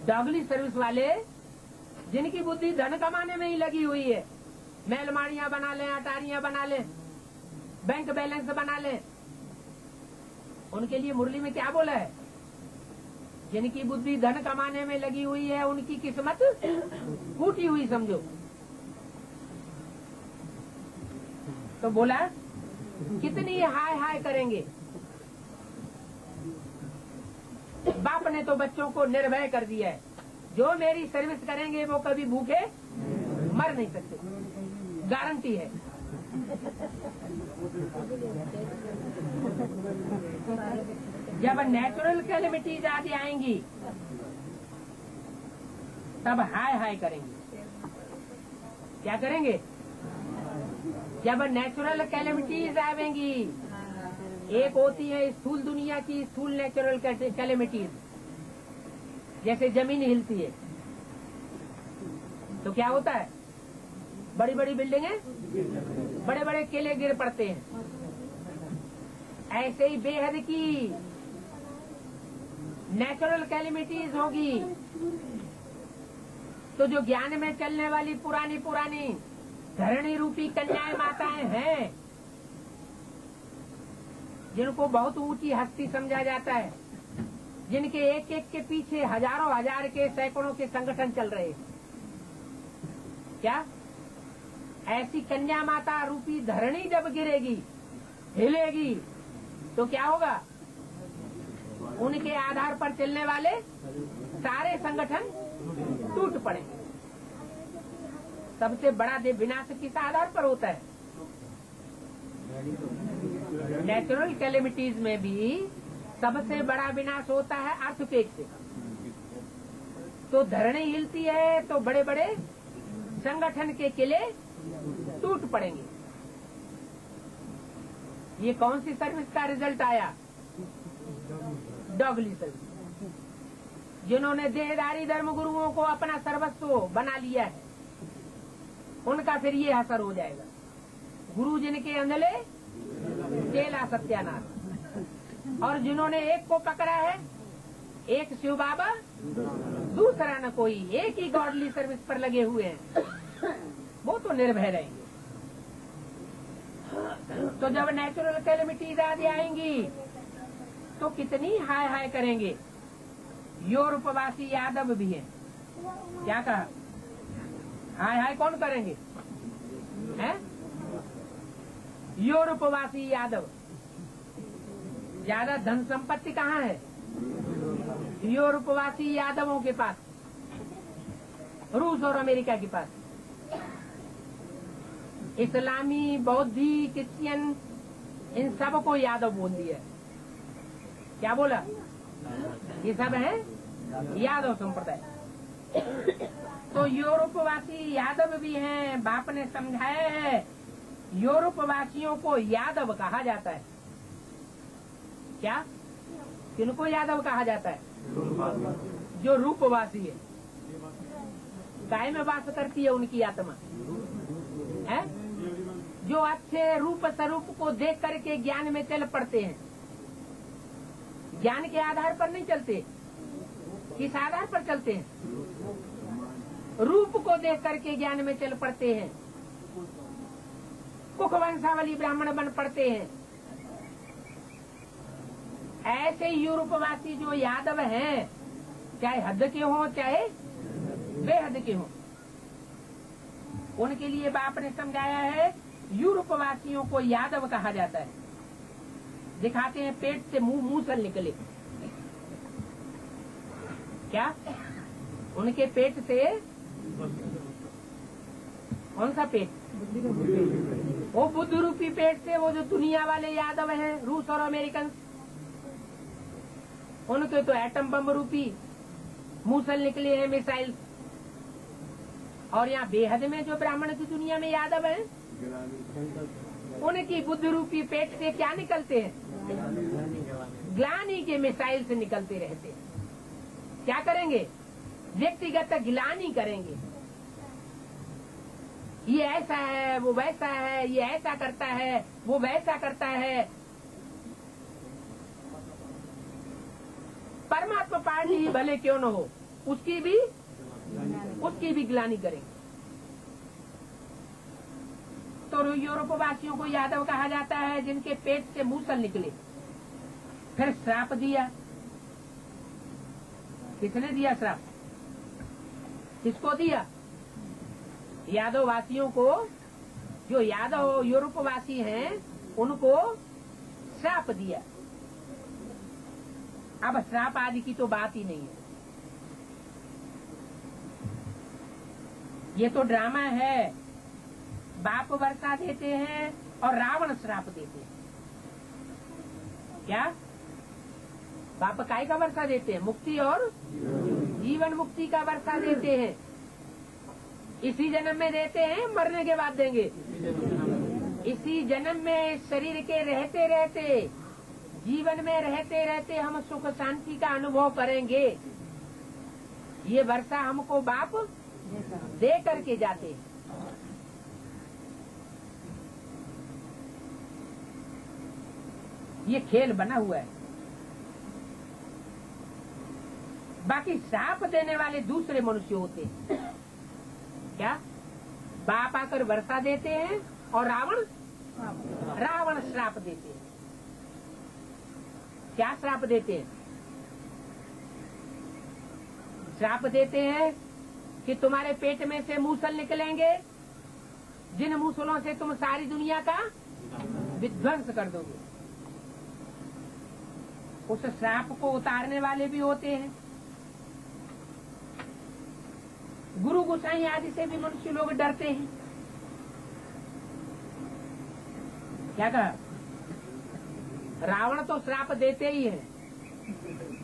डॉगली service वाले जिनकी बुद्धि धन कमाने में ही लगी हुई है, महलमाड़ियां बना लें, अटारियां बना लें, बैंक बैलेंस बना लें, उनके लिए मुरली में क्या बोला है? जिनकी बुद्धि धन कमाने में लगी हुई है उनकी किस्मत फूटी हुई समझो। तो बोला कितनी हाय हाय करेंगे। बाप ने तो बच्चों को निर्भय कर दिया है, जो मेरी सर्विस करेंगे वो कभी भूखे मर नहीं सकते, गारंटी है। जब नेचुरल कैलेमिटीज आदि आएंगी तब हाय हाय करेंगे। क्या करेंगे? जब नेचुरल कैलेमिटीज आवेंगी, एक होती है स्थूल दुनिया की स्थूल नेचुरल कैलेमिटीज, जैसे जमीन हिलती है तो क्या होता है? बड़ी बड़ी बिल्डिंगें, बड़े बड़े किले गिर पड़ते हैं। ऐसे ही बेहद की नेचुरल कैलेमिटीज होगी तो जो ज्ञान में चलने वाली पुरानी पुरानी धरणी रूपी कन्याएं माताएं हैं, जिनको बहुत ऊंची हस्ती समझा जाता है, जिनके एक एक के पीछे हजारों हजार के सैकड़ों के संगठन चल रहे हैं, क्या ऐसी कन्या माता रूपी धरणी जब गिरेगी, हिलेगी, तो क्या होगा? उनके आधार पर चलने वाले सारे संगठन टूट पड़ेंगे। सबसे बड़ा विनाश किस आधार पर होता है? नेचुरल कैलेमिटीज में भी सबसे बड़ा विनाश होता है अर्थक्वेक से। तो धरणी हिलती है तो बड़े बड़े संगठन के किले टूट पड़ेंगे। ये कौन सी सर्विस का रिजल्ट आया? डॉगली सर्विस। जिन्होंने देहदारी धर्म गुरुओं को अपना सर्वस्व बना लिया है, उनका फिर ये असर हो जाएगा। गुरु जिनके अंधले चेला सत्यानाश। और जिन्होंने एक को पकड़ा है, एक शिव बाबा, दूसरा न कोई, एक ही गॉडली सर्विस पर लगे हुए हैं, वो तो निर्भय रहेंगे। तो जब नेचुरल कैलेमिटीज आदि आएंगी तो कितनी हाय हाय करेंगे। यूरोपवासी यादव भी हैं। क्या कहा? हाय हाय कौन करेंगे? हैं? यूरोपवासी यादव। ज्यादा धन संपत्ति कहाँ है? यूरोपवासी यादवों के पास, रूस और अमेरिका के पास। इस्लामी, बौद्धी, क्रिश्चियन, इन सब को यादव बोल दिया। क्या बोला? ये सब है यादव संप्रदाय। तो यूरोपवासी यादव भी हैं। बाप ने समझाया है, यूरोपवासियों को यादव कहा जाता है। क्या? किनको यादव कहा जाता है? जो रूपवासी है, काय में वास करती है उनकी आत्मा है, जो अच्छे रूप स्वरूप को देख करके ज्ञान में चल पड़ते हैं। ज्ञान के आधार पर नहीं चलते। किस आधार पर चलते हैं? रूप को देख करके ज्ञान में चल पड़ते हैं। कुख वंशावली ब्राह्मण बन पड़ते हैं। ऐसे यूरोपवासी जो यादव हैं, चाहे हद के हों चाहे बेहद के हों, उनके लिए बाप ने समझाया है, यूरोपवासियों को यादव कहा जाता है। दिखाते हैं पेट से मुंह से निकले। क्या? उनके पेट से, कौन सा पेट? वो बुद्ध रूपी पेट से, वो जो दुनिया वाले यादव हैं, रूस और अमेरिकन, उनके तो एटम बम रूपी मुंह से निकले हैं मिसाइल। और यहाँ बेहद में जो ब्राह्मण की दुनिया में यादव हैं, उनकी बुद्ध रूपी पेट से क्या निकलते हैं? ग्लानि के मिसाइल से निकलते रहते हैं। क्या करेंगे? व्यक्तिगत ग्लानि करेंगे। ये ऐसा है, वो वैसा है, ये ऐसा करता है, वो वैसा करता है। परमात्मा पार्टी ही भले क्यों न हो, उसकी भी ग्लानि करेंगे। तो यूरोप वासियों को यादव कहा जाता है जिनके पेट से मूसल निकले। फिर श्राप दिया। किसने दिया श्राप? किसको दिया? यादव वासियों को। जो यादव यूरोप वासी हैं उनको श्राप दिया। अब श्राप आदि की तो बात ही नहीं है। ये तो ड्रामा है। बाप वर्षा देते हैं और रावण श्राप देते हैं। क्या बाप काय का वर्षा देते हैं? मुक्ति और जीवन मुक्ति का वर्षा देते हैं। इसी जन्म में देते हैं, मरने के बाद देंगे। इसी जन्म में शरीर के रहते रहते, जीवन में रहते रहते हम सुख शांति का अनुभव करेंगे। ये वर्षा हमको बाप दे करके जाते हैं। ये खेल बना हुआ है। बाकी श्राप देने वाले दूसरे मनुष्य होते हैं। क्या? बाप आकर वर्षा देते हैं और रावण श्राप देते हैं। क्या श्राप देते हैं? श्राप देते हैं कि तुम्हारे पेट में से मूसल निकलेंगे, जिन मूसलों से तुम सारी दुनिया का विध्वंस कर दोगे। उस श्राप को उतारने वाले भी होते हैं। गुरु गोसाई आदि से भी मनुष्य लोग डरते हैं। क्या कहा? रावण तो श्राप देते ही है,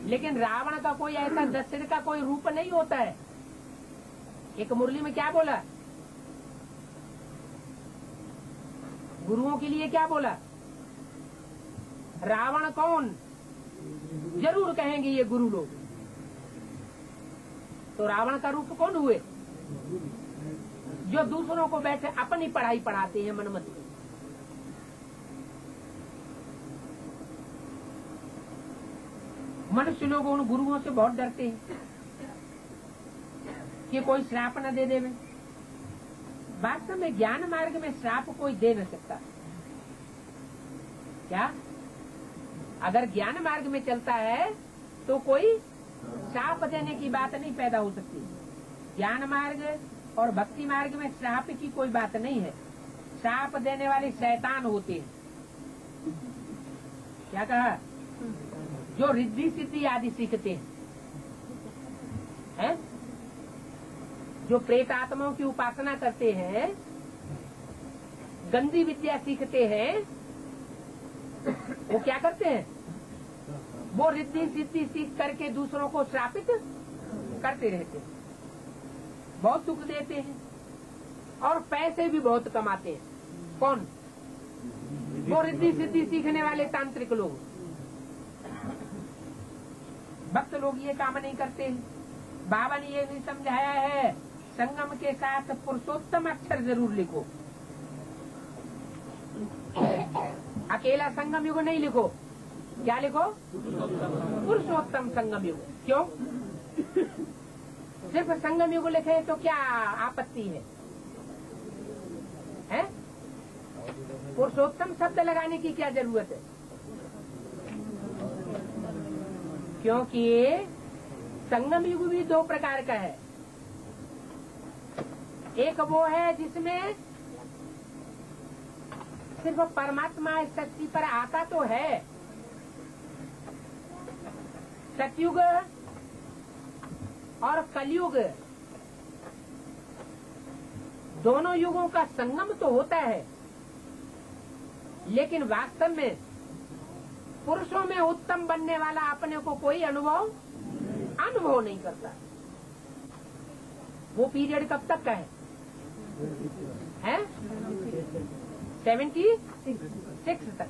लेकिन रावण का कोई ऐसा दशरथ का कोई रूप नहीं होता है। एक मुरली में क्या बोला? गुरुओं के लिए क्या बोला? रावण कौन? जरूर कहेंगे ये गुरु लोग। तो रावण का रूप कौन हुए? जो दूसरों को बैठे अपनी पढ़ाई पढ़ाते हैं मनमत। मनुष्य लोग उन गुरुओं से बहुत डरते हैं कि कोई श्राप न दे देवे। वास्तव में ज्ञान मार्ग में श्राप कोई दे न सकता। क्या? अगर ज्ञान मार्ग में चलता है तो कोई श्राप देने की बात नहीं पैदा हो सकती। ज्ञान मार्ग और भक्ति मार्ग में श्राप की कोई बात नहीं है। श्राप देने वाले शैतान होते हैं। क्या कहा? जो रिद्धि सिद्धि आदि सीखते हैं, जो प्रेत आत्माओं की उपासना करते हैं, गंदी विद्या सीखते हैं, वो क्या करते हैं? वो रिद्धि सिद्धि सीख करके दूसरों को श्रापित करते रहते हैं, बहुत दुख देते हैं और पैसे भी बहुत कमाते हैं। कौन? वो रिद्धि सिद्धि सीखने वाले तांत्रिक लोग। भक्त लोग ये काम नहीं करते हैं। बाबा ने ये नहीं समझाया है संगम के साथ पुरुषोत्तम अक्षर जरूर लिखो। अकेला संगम युग नहीं लिखो। क्या लिखो? पुरुषोत्तम संगम युग। क्यों? सिर्फ संगम युग लिखे तो क्या आपत्ति है? पुरुषोत्तम शब्द लगाने की क्या जरूरत है? क्योंकि संगम युग भी दो प्रकार का है। एक वो है जिसमें सिर्फ परमात्मा इस शक्ति पर आता तो है। सतयुग और कलयुग दोनों युगों का संगम तो होता है, लेकिन वास्तव में पुरुषों में उत्तम बनने वाला अपने को कोई अनुभव नहीं करता। वो पीरियड कब तक का है? 76 तक।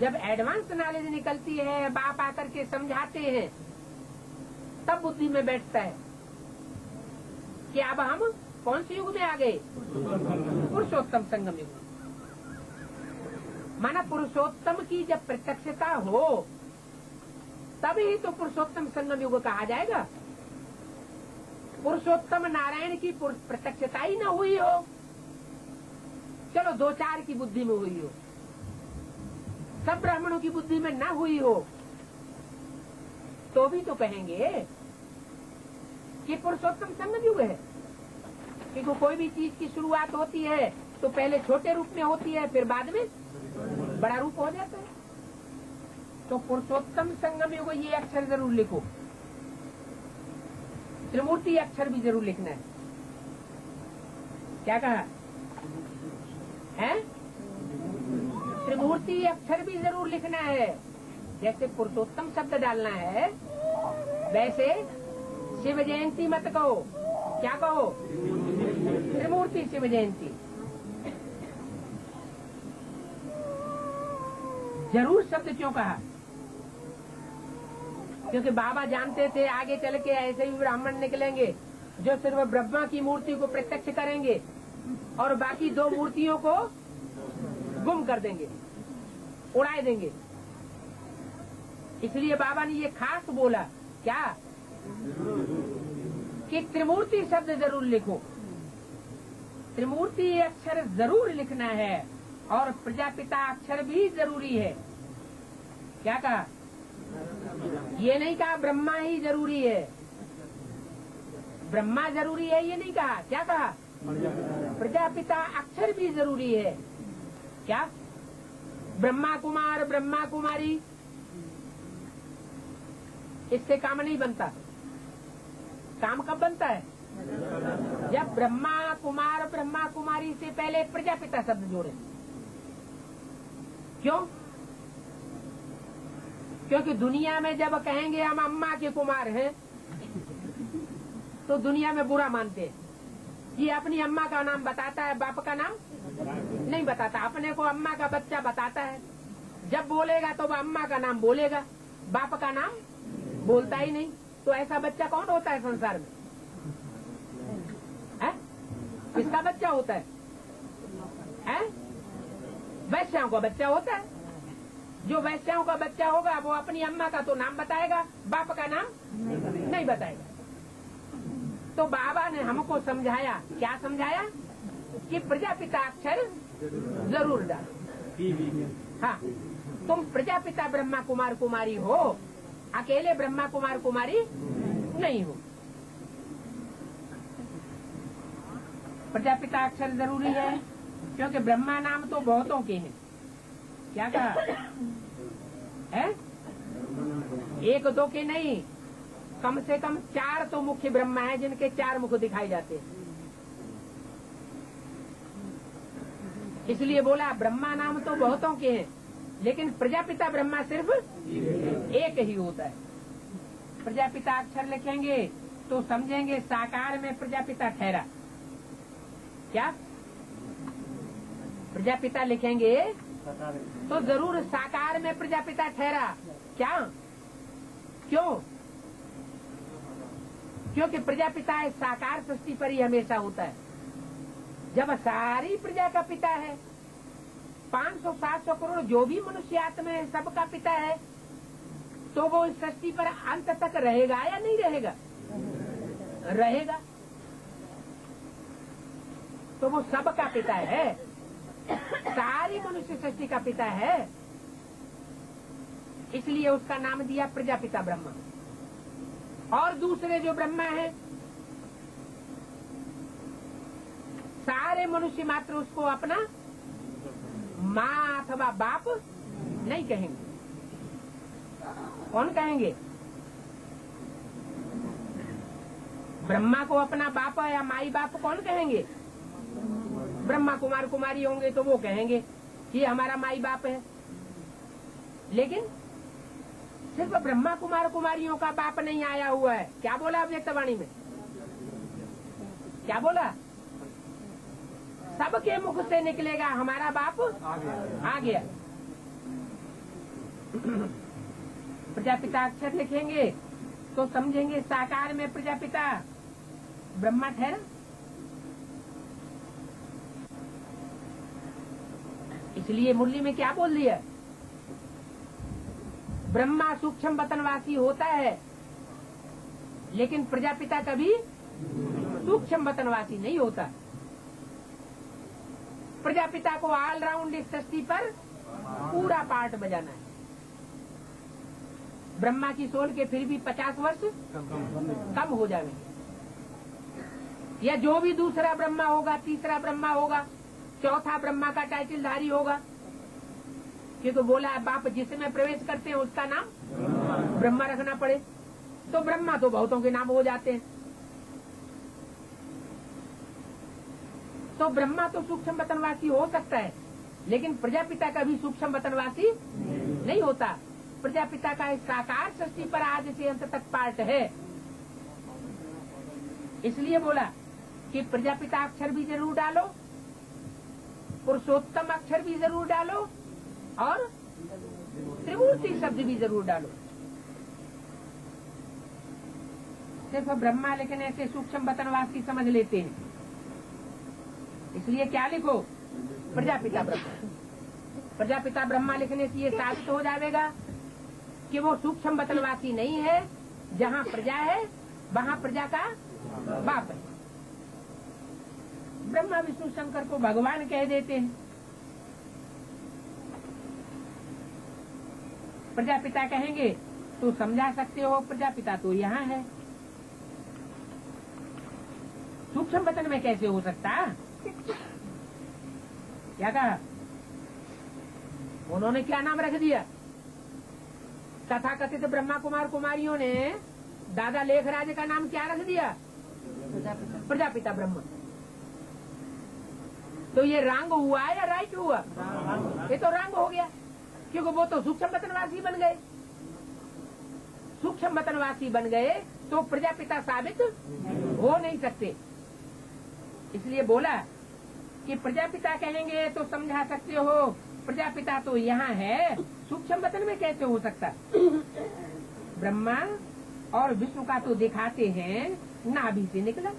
जब एडवांस नॉलेज निकलती है, बाप आकर के समझाते हैं, तब बुद्धि में बैठता है कि अब हम कौन से युग में आ गए? पुरुषोत्तम संगम युग। माना पुरुषोत्तम की जब प्रत्यक्षता हो तभी तो पुरुषोत्तम संगम युग कहा जाएगा। पुरुषोत्तम नारायण की प्रत्यक्षता ही न हुई हो, चलो 2-4 की बुद्धि में हुई हो, सब ब्राह्मणों की बुद्धि में न हुई हो, तो भी तो कहेंगे कि पुरुषोत्तम संगम युग है। क्योंकि कोई भी चीज की शुरुआत होती है तो पहले छोटे रूप में होती है, फिर बाद में बड़ा रूप हो जाता है। तो पुरुषोत्तम संगम युग ये अक्षर जरूर लिखो, त्रिमूर्ति अक्षर भी जरूर लिखना है। क्या कहा है? त्रिमूर्ति अक्षर भी जरूर लिखना है। जैसे पुरुषोत्तम शब्द डालना है, वैसे शिव जयंती मत कहो, क्या कहो? त्रिमूर्ति शिव जयंती। जरूर शब्द क्यों कहा? क्योंकि बाबा जानते थे आगे चल के ऐसे ही ब्राह्मण निकलेंगे जो सिर्फ ब्रह्मा की मूर्ति को प्रत्यक्ष करेंगे और बाकी 2 मूर्तियों को गुम कर देंगे, उड़ा देंगे। इसलिए बाबा ने ये खास बोला क्या कि त्रिमूर्ति शब्द जरूर लिखो, त्रिमूर्ति अक्षर जरूर लिखना है और प्रजापिता अक्षर भी जरूरी है। क्या कहा? ये नहीं कहा ब्रह्मा ही जरूरी है, ब्रह्मा जरूरी है ये नहीं कहा। क्या कहा? प्रजापिता अक्षर भी जरूरी है। क्या? ब्रह्मा कुमार ब्रह्मा कुमारी, इससे काम नहीं बनता। काम कब बनता है? जब ब्रह्मा कुमार ब्रह्मा कुमारी से पहले प्रजापिता शब्द जोड़े। क्यों? क्योंकि दुनिया में जब कहेंगे हम अम्मा के कुमार हैं तो दुनिया में बुरा मानते हैं। ये अपनी अम्मा का नाम बताता है, बाप का नाम नहीं बताता। अपने को अम्मा का बच्चा बताता है, जब बोलेगा तो वह अम्मा का नाम बोलेगा, बाप का नाम बोलता ही नहीं। तो ऐसा बच्चा कौन होता है संसार में? है? किसका बच्चा होता है? वैश्याओं का बच्चा होता है। जो वैश्याओं का बच्चा होगा वो अपनी अम्मा का तो नाम बताएगा, बाप का नाम नहीं बताएगा। तो बाबा ने हमको समझाया, क्या समझाया? कि प्रजापिता अक्षर जरूर डालो। हाँ, तुम प्रजापिता ब्रह्मा कुमार कुमारी हो, अकेले ब्रह्मा कुमार कुमारी नहीं हो। प्रजापिता अक्षर जरूरी है क्योंकि ब्रह्मा नाम तो बहुतों के हैं। क्या कहा है? 1-2 के नहीं, कम से कम 4 तो मुख्य ब्रह्मा है जिनके 4 मुख दिखाई जाते हैं। इसलिए बोला ब्रह्मा नाम तो बहुतों के हैं, लेकिन प्रजापिता ब्रह्मा सिर्फ एक ही होता है। प्रजापिता अक्षर लिखेंगे तो समझेंगे साकार में प्रजापिता ठहरा। क्या? प्रजापिता लिखेंगे तो जरूर साकार में प्रजापिता ठहरा। क्या? क्यों? क्योंकि प्रजापिता साकार सृष्टि पर ही हमेशा होता है। जब सारी प्रजा का पिता है, 500-700 करोड़ जो भी मनुष्य आत्मा है सबका पिता है, तो वो इस सृष्टि पर अंत तक रहेगा या नहीं रहेगा? रहेगा। तो वो सबका पिता है, सारी मनुष्य सृष्टि का पिता है, इसलिए उसका नाम दिया प्रजापिता ब्रह्मा। और दूसरे जो ब्रह्मा है, सारे मनुष्य मात्र उसको अपना माँ अथवा बाप नहीं कहेंगे। कौन कहेंगे? ब्रह्मा को अपना बाप या माई बाप कौन कहेंगे? ब्रह्मा कुमार कुमारी होंगे तो वो कहेंगे कि हमारा माई बाप है। लेकिन सिर्फ ब्रह्मा कुमार कुमारियों का बाप नहीं आया हुआ है। क्या बोला अव्यक्तवाणी में? क्या बोला? सबके मुख से निकलेगा हमारा बाप आ गया। प्रजापिता अक्षर लिखेंगे तो समझेंगे साकार में प्रजापिता ब्रह्मा ठहरा। इसलिए मुरली में क्या बोल दिया? ब्रह्मा सूक्ष्म वतनवासी होता है, लेकिन प्रजापिता कभी सूक्ष्म वतनवासी नहीं होता। प्रजापिता को ऑलराउंड इस सृष्टि पर पूरा पार्ट बजाना है। ब्रह्मा की सोल के फिर भी 50 वर्ष कम हो जाएंगे, या जो भी दूसरा ब्रह्मा होगा, तीसरा ब्रह्मा होगा, चौथा ब्रह्मा का टाइटलधारी होगा, क्योंकि बोला है बाप जिसमें प्रवेश करते हैं उसका नाम ब्रह्मा रखना पड़े, तो ब्रह्मा तो बहुतों के नाम हो जाते हैं। तो ब्रह्मा तो सूक्ष्म वतनवासी हो सकता है, लेकिन प्रजापिता का भी सूक्ष्म वतनवासी नहीं होता। प्रजापिता का इस साकार सृष्टि पर आज से अंत तक पार्ट है। इसलिए बोला कि प्रजापिता अक्षर भी जरूर डालो, पुरुषोत्तम अक्षर भी जरूर डालो, और त्रिमूर्ति शब्द भी जरूर डालो। सिर्फ ब्रह्मा लेकिन ऐसे सूक्ष्म वतनवासी समझ लेते हैं, इसलिए क्या लिखो? प्रजापिता ब्रह्मा। प्रजापिता ब्रह्मा लिखने से ये साबित हो जाएगा कि वो सूक्ष्म वतनवासी नहीं है। जहाँ प्रजा है वहाँ प्रजा का बाप है। ब्रह्मा विष्णु शंकर को भगवान कह देते हैं। प्रजापिता कहेंगे तो समझा सकते हो, प्रजापिता तो यहाँ है, सूक्ष्म वतन में कैसे हो सकता? क्या कहा? उन्होंने क्या नाम रख दिया? तथाकथित ब्रह्मा कुमार कुमारियों ने दादा लेखराज का नाम क्या रख दिया? प्रजापिता ब्रह्मा। तो ये रंग हुआ या राइट हुआ? ये तो रंग हो गया, क्योंकि वो तो सूक्ष्म वतनवासी बन गए। सूक्ष्म वतनवासी बन गए तो प्रजापिता साबित हो नहीं सकते। इसलिए बोला कि प्रजापिता कहेंगे तो समझा सकते हो, प्रजापिता तो यहाँ है, सूक्ष्म वतन में कैसे हो सकता? ब्रह्मा और विष्णु का तो दिखाते हैं नाभि से निकला।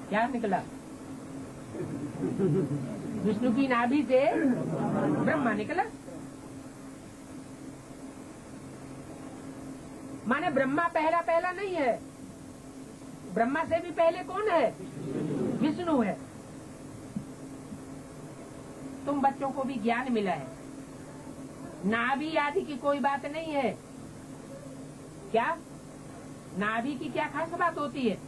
क्या निकला? विष्णु की नाभि से ब्रह्मा निकला। माने ब्रह्मा पहला पहला नहीं है, ब्रह्मा से भी पहले कौन है? विष्णु है। तुम बच्चों को भी ज्ञान मिला है, नाभि आदि की कोई बात नहीं है। क्या नाभि की क्या खास बात होती है?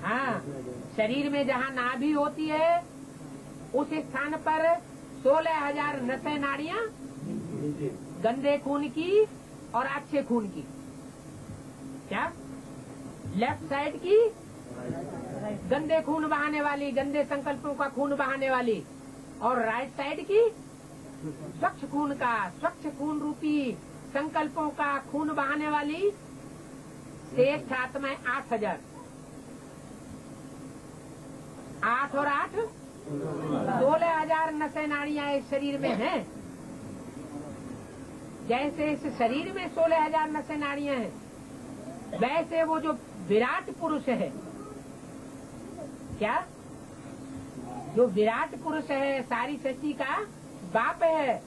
हाँ, शरीर में जहाँ नाभि होती है उस स्थान पर 16,000 नसें नाड़ियाँ, गंदे खून की और अच्छे खून की। क्या? लेफ्ट साइड की गंदे खून बहाने वाली, गंदे संकल्पों का खून बहाने वाली, और राइट साइड की स्वच्छ खून का, स्वच्छ खून रूपी संकल्पों का खून बहाने वाली श्रेष्ठ आत्माएं 8,000। 8 और 8 16,000 नसें नाड़ियां इस शरीर में हैं। जैसे इस शरीर में 16,000 नसें नाड़ियां हैं, वैसे वो जो विराट पुरुष है, क्या? जो विराट पुरुष है, सारी सृष्टि का बाप है।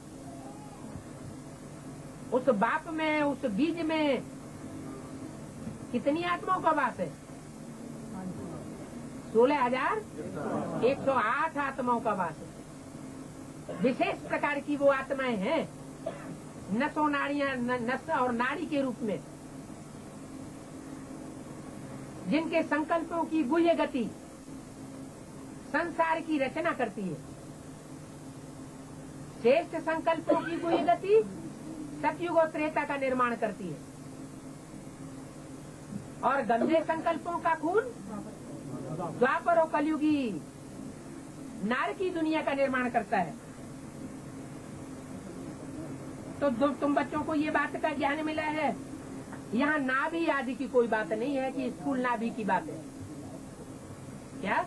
उस बाप में, उस बीज में कितनी आत्माओं का वास है? 16,108 आत्माओं का वास है। विशेष प्रकार की वो आत्माएं हैं, नसों नाड़ियां, नस और नाड़ी के रूप में, जिनके संकल्पों की गुह्य गति संसार की रचना करती है। श्रेष्ठ संकल्पों की गुह्य गति सतयुग और त्रेता का निर्माण करती है, और गंदे संकल्पों का खून द्वापर और कलयुगी नार की दुनिया का निर्माण करता है। तो तुम बच्चों को ये बात का ज्ञान मिला है, यहाँ नाभि आदि की कोई बात नहीं है कि स्थूल नाभि की बात है। क्या?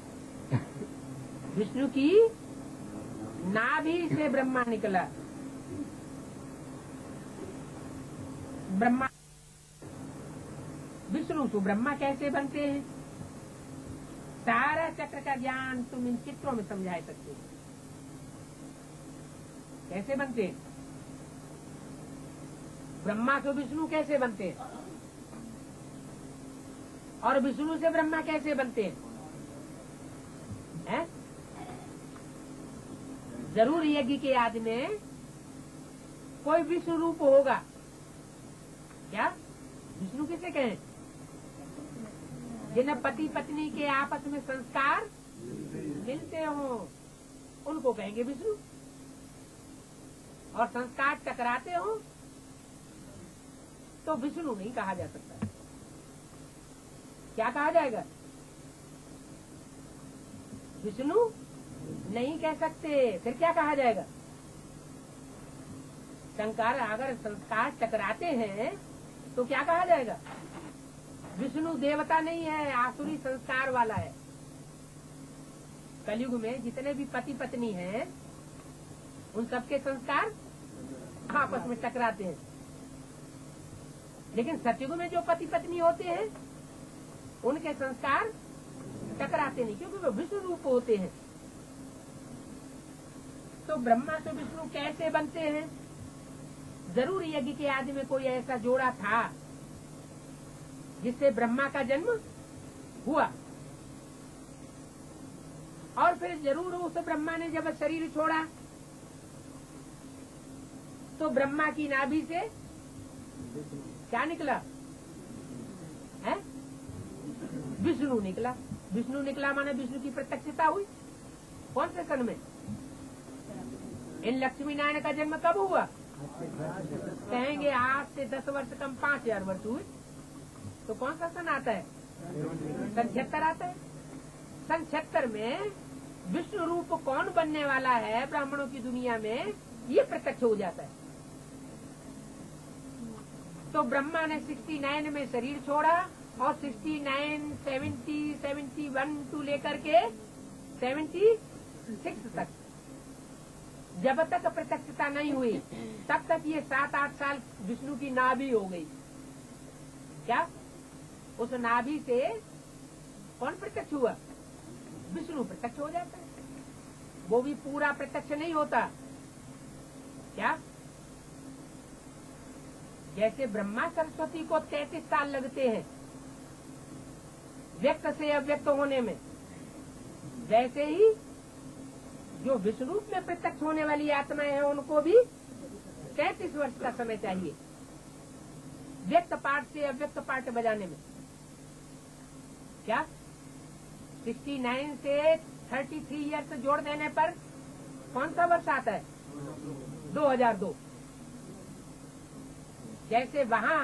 विष्णु की नाभि से ब्रह्मा निकला। ब्रह्मा विष्णु तो ब्रह्मा कैसे बनते हैं? सारा चक्र का ज्ञान तुम इन चित्रों में समझा सकते हो। कैसे बनते हैं? ब्रह्मा से विष्णु कैसे बनते हैं? और विष्णु से ब्रह्मा कैसे बनते हैं? जरूर यज्ञ के आदि में कोई विष्णु रूप होगा। क्या विष्णु किसे कहें? जिन्हें पति पत्नी के आपस में संस्कार मिलते हो उनको कहेंगे विष्णु, और संस्कार टकराते हो तो विष्णु नहीं कहा जा सकता। क्या कहा जाएगा? विष्णु नहीं कह सकते। फिर क्या कहा जाएगा? संस्कार, अगर संस्कार टकराते हैं तो क्या कहा जाएगा? विष्णु देवता नहीं है, आसुरी संस्कार वाला है। कलयुग में जितने भी पति पत्नी हैं उन सबके संस्कार आपस में टकराते हैं, लेकिन सतयुग में जो पति पत्नी होते हैं उनके संस्कार टकराते नहीं, क्योंकि वो विष्णु रूप होते हैं। तो ब्रह्मा से विष्णु कैसे बनते हैं? जरूर यज्ञ के आदि में कोई ऐसा जोड़ा था जिससे ब्रह्मा का जन्म हुआ, और फिर जरूर उस ब्रह्मा ने जब शरीर छोड़ा तो ब्रह्मा की नाभि से क्या निकला है? विष्णु निकला। विष्णु निकला माने विष्णु की प्रत्यक्षता हुई। कौन से सन में? इन लक्ष्मी नारायण का जन्म कब हुआ? कहेंगे आज से 10 वर्ष कम 5000 वर्ष हुए। तो कौन सा सन आता है? सन 76 आता है। सन 76 में विष्णु रूप कौन बनने वाला है ब्राह्मणों की दुनिया में, ये प्रत्यक्ष हो जाता है। तो ब्रह्मा ने 69 में शरीर छोड़ा और 69, 70, 71 टू लेकर के 76 तक जब तक प्रत्यक्षता नहीं हुई तब तक ये 7-8 साल विष्णु की नाभि हो गई। क्या उस नाभि से कौन प्रत्यक्ष हुआ? विष्णु प्रत्यक्ष हो जाता है। वो भी पूरा प्रत्यक्ष नहीं होता। क्या? जैसे ब्रह्मा सरस्वती को 33 साल लगते हैं व्यक्त से अव्यक्त होने में, वैसे ही जो विष्णु में प्रत्यक्ष होने वाली आत्माएं हैं उनको भी 33 वर्ष का समय चाहिए व्यक्त पाठ से अव्यक्त पाठ बजाने में। क्या 69 से 33 ईयर्स जोड़ देने पर कौन सा वर्ष आता है? 2002। जैसे वहाँ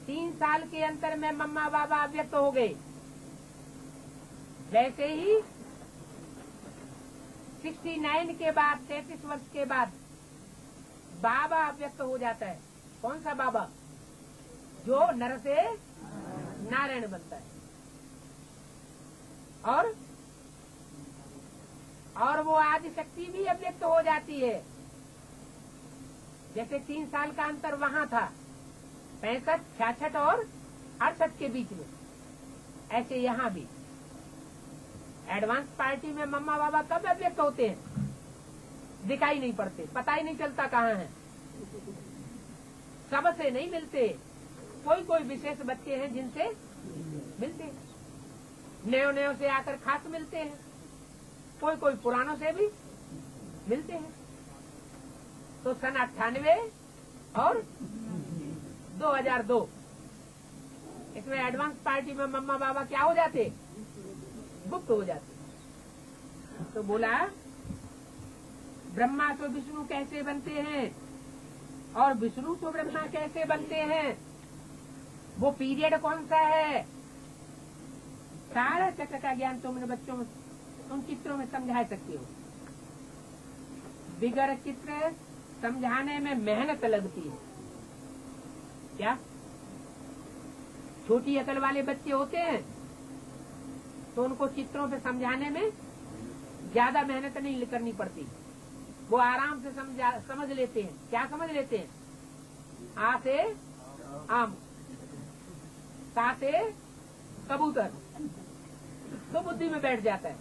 3 साल के अंतर में मम्मा बाबा अव्यक्त हो गए, वैसे ही 69 के बाद 33 वर्ष के बाद बाबा अव्यक्त हो जाता है। कौन सा बाबा? जो नर से नारायण बनता है। और वो आदि शक्ति भी अव्यक्त हो जाती है। जैसे 3 साल का अंतर वहाँ था 65, 66 और 68 के बीच में, ऐसे यहाँ भी एडवांस पार्टी में मम्मा बाबा कब अव्यक्त होते हैं? दिखाई नहीं पड़ते, पता ही नहीं चलता कहाँ हैं, सबसे नहीं मिलते। कोई कोई विशेष बच्चे हैं जिनसे मिलते हैं, नए से आकर खास मिलते हैं, कोई कोई पुरानों से भी मिलते हैं। तो सन 98 और 2002 इसमें एडवांस पार्टी में मम्मा बाबा क्या हो जाते? गुप्त हो जाते। तो बोला ब्रह्मा तो विष्णु कैसे बनते हैं और विष्णु तो ब्रह्मा कैसे बनते हैं, वो पीरियड कौन सा है, सारा चक्र का ज्ञान तुम बच्चों में उन चित्रों में समझा सकते हो। बिगर चित्र समझाने में मेहनत लगती है। क्या छोटी अकल वाले बच्चे होते हैं तो उनको चित्रों पे समझाने में ज्यादा मेहनत नहीं करनी पड़ती, वो आराम से समझ लेते हैं। क्या समझ लेते हैं? आ से आम, ता से कबूतर, तो बुद्धि में बैठ जाता है।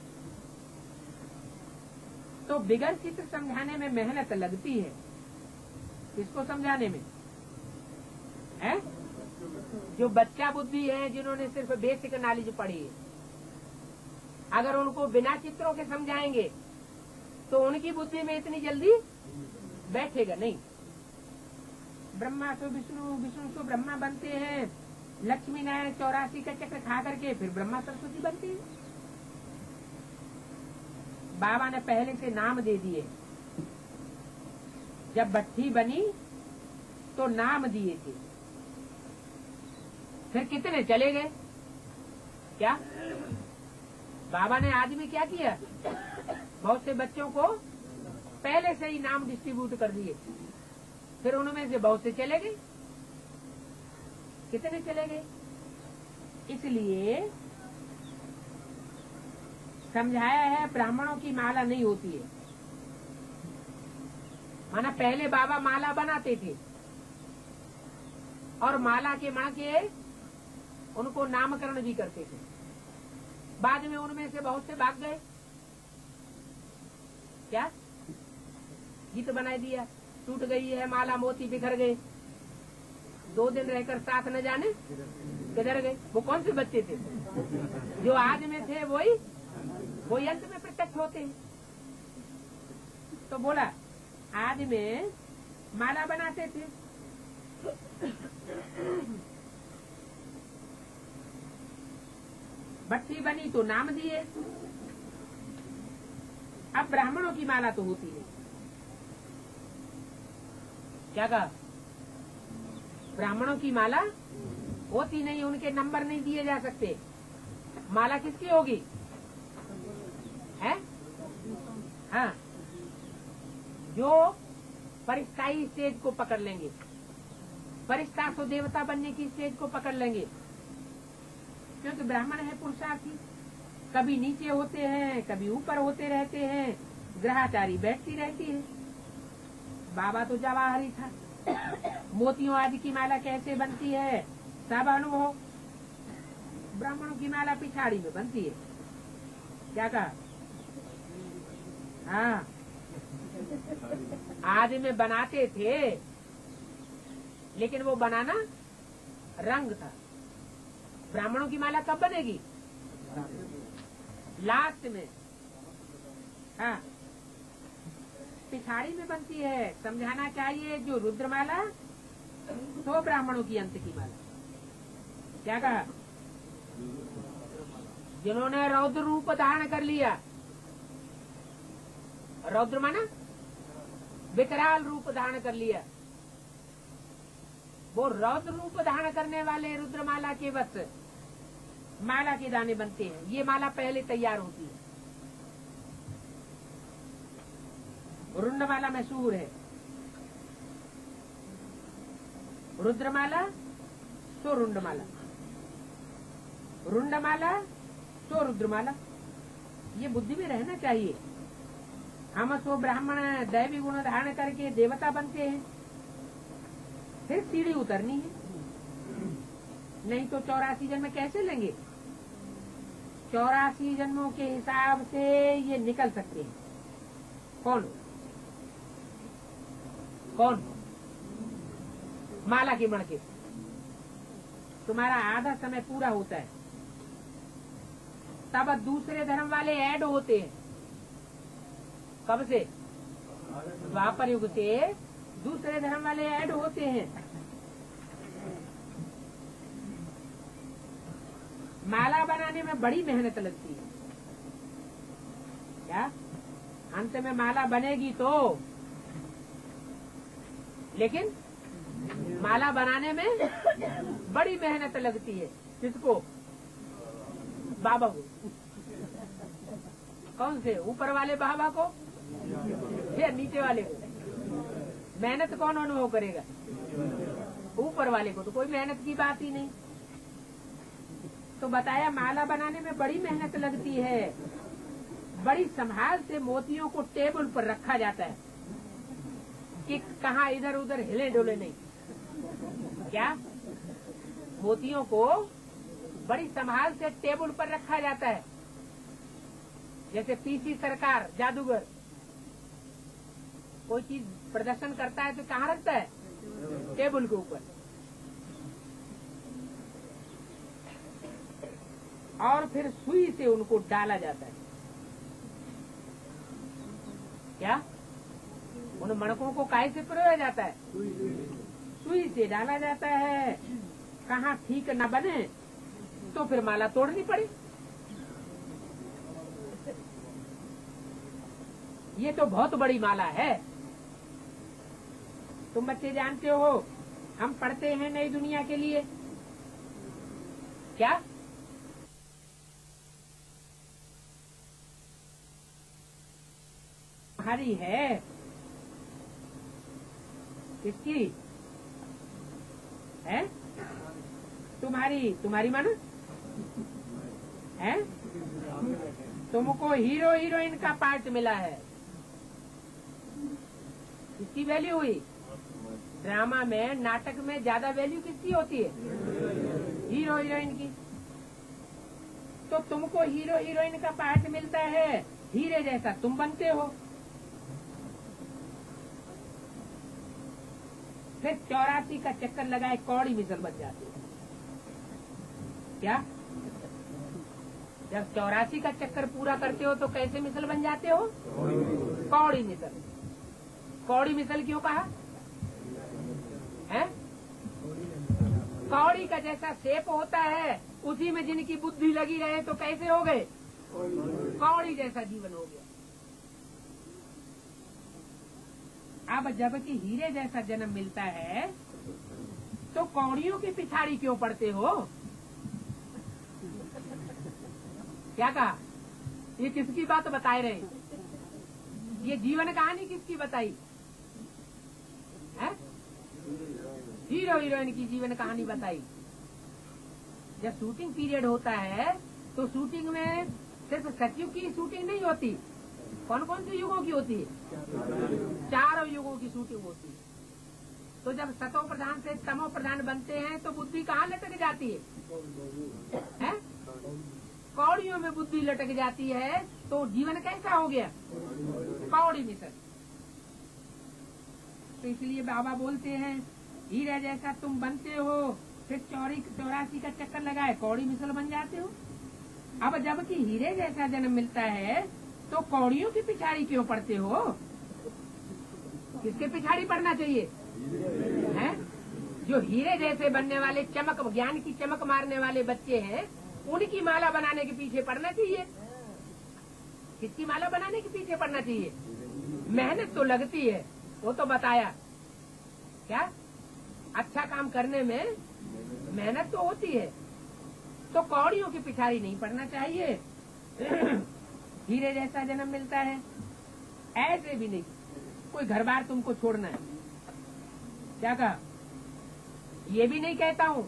तो बिगर चित्र समझाने में मेहनत लगती है। इसको समझाने में है जो बच्चा बुद्धि है, जिन्होंने सिर्फ बेसिक नॉलेज पढ़ी है, अगर उनको बिना चित्रों के समझाएंगे तो उनकी बुद्धि में इतनी जल्दी बैठेगा नहीं। ब्रह्मा तो विष्णु, विष्णु तो ब्रह्मा बनते हैं, लक्ष्मी नारायण 84 का चक्र खा करके फिर ब्रह्मा सरस्वती बनते हैं। बाबा ने पहले से नाम दे दिए। जब भट्ठी बनी तो नाम दिए थे, फिर कितने चले गए। क्या बाबा ने आदमी क्या किया, बहुत से बच्चों को पहले से ही नाम डिस्ट्रीब्यूट कर दिए, फिर उनमें से बहुत से चले गए। कितने चले गए। इसलिए समझाया है ब्राह्मणों की माला नहीं होती है। माना पहले बाबा माला बनाते थे और माला के मण के उनको नामकरण भी करते थे। बाद में उनमें से बहुत से भाग गए। क्या गीत बना दिया, टूट गई है माला मोती बिखर गए, 2 दिन रहकर साथ न जाने किधर गए। वो कौन से बच्चे थे, जो आज में थे वही अंत में प्रत्यक्ष होते हैं। तो बोला आज में माला बनाते थे, भट्ठी बनी तो नाम दिए। अब ब्राह्मणों की माला तो होती है। क्या कहा, ब्राह्मणों की माला होती नहीं, उनके नंबर नहीं दिए जा सकते। माला किसकी होगी है? हाँ, जो परिस्थाई स्टेज को पकड़ लेंगे, परिस्था तो देवता बनने की स्टेज को पकड़ लेंगे। क्योंकि ब्राह्मण है पुरुषार्थी, कभी नीचे होते हैं कभी ऊपर होते रहते हैं, ग्रहाचारी बैठती रहती है। बाबा तो जवाहरी था, मोतियों आदि की माला कैसे बनती है सब अनुभव। ब्राह्मणों की माला पिछाड़ी में बनती है। क्या कहा, हाँ आदि में बनाते थे, लेकिन वो बनाना रंग था। ब्राह्मणों की माला कब बनेगी, लास्ट में। हाँ, पिछाड़ी में बनती है। समझाना चाहिए जो रुद्रमाला तो ब्राह्मणों की अंत की माला। क्या कहा, जिन्होंने रौद्र रूप धारण कर लिया, रौद्र माना विकराल रूप धारण कर लिया, वो रौद्र रूप धारण करने वाले रुद्रमाला के वश माला के दाने बनते हैं। ये माला पहले तैयार होती है। रुंडमाला मशहूर है, रुद्रमाला सो रुंडमाला, रुंडमाला सो रुद्रमाला। ये बुद्धि में रहना चाहिए। हम सो ब्राह्मण दैवी गुण धारण करके देवता बनते हैं, फिर सीढ़ी उतरनी है। नहीं तो 84 जन्म कैसे लेंगे। 84 जन्मों के हिसाब से ये निकल सकते हैं। कौन कौन, माला के मण के। तुम्हारा आधा समय पूरा होता है, तब दूसरे धर्म वाले ऐड होते हैं। कब से, द्वापर युग से दूसरे धर्म वाले ऐड होते हैं। माला बनाने में बड़ी मेहनत लगती है। क्या अंत में माला बनेगी तो, लेकिन माला बनाने में बड़ी मेहनत लगती है। किसको, बाबा को। कौन से, ऊपर वाले बाबा को या नीचे वाले को। मेहनत कौन अनुभव करेगा, ऊपर वाले को। तो कोई मेहनत की बात ही नहीं। तो बताया माला बनाने में बड़ी मेहनत लगती है। बड़ी संभाल से मोतियों को टेबल पर रखा जाता है कि कहाँ इधर उधर हिले डोले नहीं। क्या, मोतियों को बड़ी संभाल से टेबल पर रखा जाता है। जैसे पीसी सरकार जादूगर कोई चीज प्रदर्शन करता है तो कहाँ रखता है? टेबल के ऊपर। और फिर सुई से उनको डाला जाता है। क्या उन मणकों को काहे से परोया जाता है? सुई से डाला जाता है। कहाँ ठीक न बने तो फिर माला तोड़नी पड़ी। ये तो बहुत बड़ी माला है। तुम बच्चे जानते हो हम पढ़ते हैं नई दुनिया के लिए। क्या तुम्हारी है? किसकी है? तुम्हारी मन है? तुमको हीरो हीरोइन का पार्ट मिला है। किसकी वैल्यू हुई? ड्रामा में, नाटक में ज्यादा वैल्यू किसकी होती है? हीरो हीरोइन की। तो तुमको हीरो हीरोइन का पार्ट मिलता है, हीरे जैसा तुम बनते हो। फिर 84 का चक्कर लगाए कौड़ी मिसल बन जाते हो। क्या जब 84 का चक्कर पूरा करते हो तो कैसे मिसल बन जाते हो? कौड़ी मिसल। कौड़ी मिसल क्यों कहा है? कौड़ी का जैसा शेप होता है उसी में जिनकी बुद्धि लगी रहे तो कैसे हो गए? कौड़ी जैसा जीवन हो गया। अब जबकि हीरे जैसा जन्म मिलता है तो कौड़ियों की पिछाड़ी क्यों पड़ते हो? क्या कहा? ये किसकी बात बताए रहे? ये जीवन कहानी किसकी बताई है? हीरो हीरोइन की जीवन कहानी बताई। जब शूटिंग पीरियड होता है तो शूटिंग में सिर्फ सचिव की शूटिंग नहीं होती। कौन कौन से युगों की होती है? 4 युगों की शूटिंग होती है। तो जब सतो प्रधान से तमो प्रधान बनते हैं तो बुद्धि कहाँ लटक जाती है? कौड़ियों में बुद्धि लटक जाती है तो जीवन कैसा हो गया? कौड़ी मिसल। तो इसलिए बाबा बोलते हैं हीरे जैसा तुम बनते हो, फिर 84 का चक्कर लगाए कौड़ी मिसल बन जाते हो। अब जबकि हीरे जैसा जन्म मिलता है तो कौड़ियों की पिछाड़ी क्यों पड़ते हो? किसके पिछाड़ी पड़ना चाहिए है? जो हीरे जैसे बनने वाले, चमक, ज्ञान की चमक मारने वाले बच्चे हैं उनकी माला बनाने के पीछे पड़ना चाहिए। किसकी माला बनाने के पीछे पड़ना चाहिए? मेहनत तो लगती है, वो तो बताया। क्या अच्छा काम करने में मेहनत तो होती है, तो कौड़ियों की पिछाड़ी नहीं पड़ना चाहिए। हीरे जैसा जन्म मिलता है, ऐसे भी नहीं कोई घर बार तुमको छोड़ना है। क्या कहा? ये भी नहीं कहता हूँ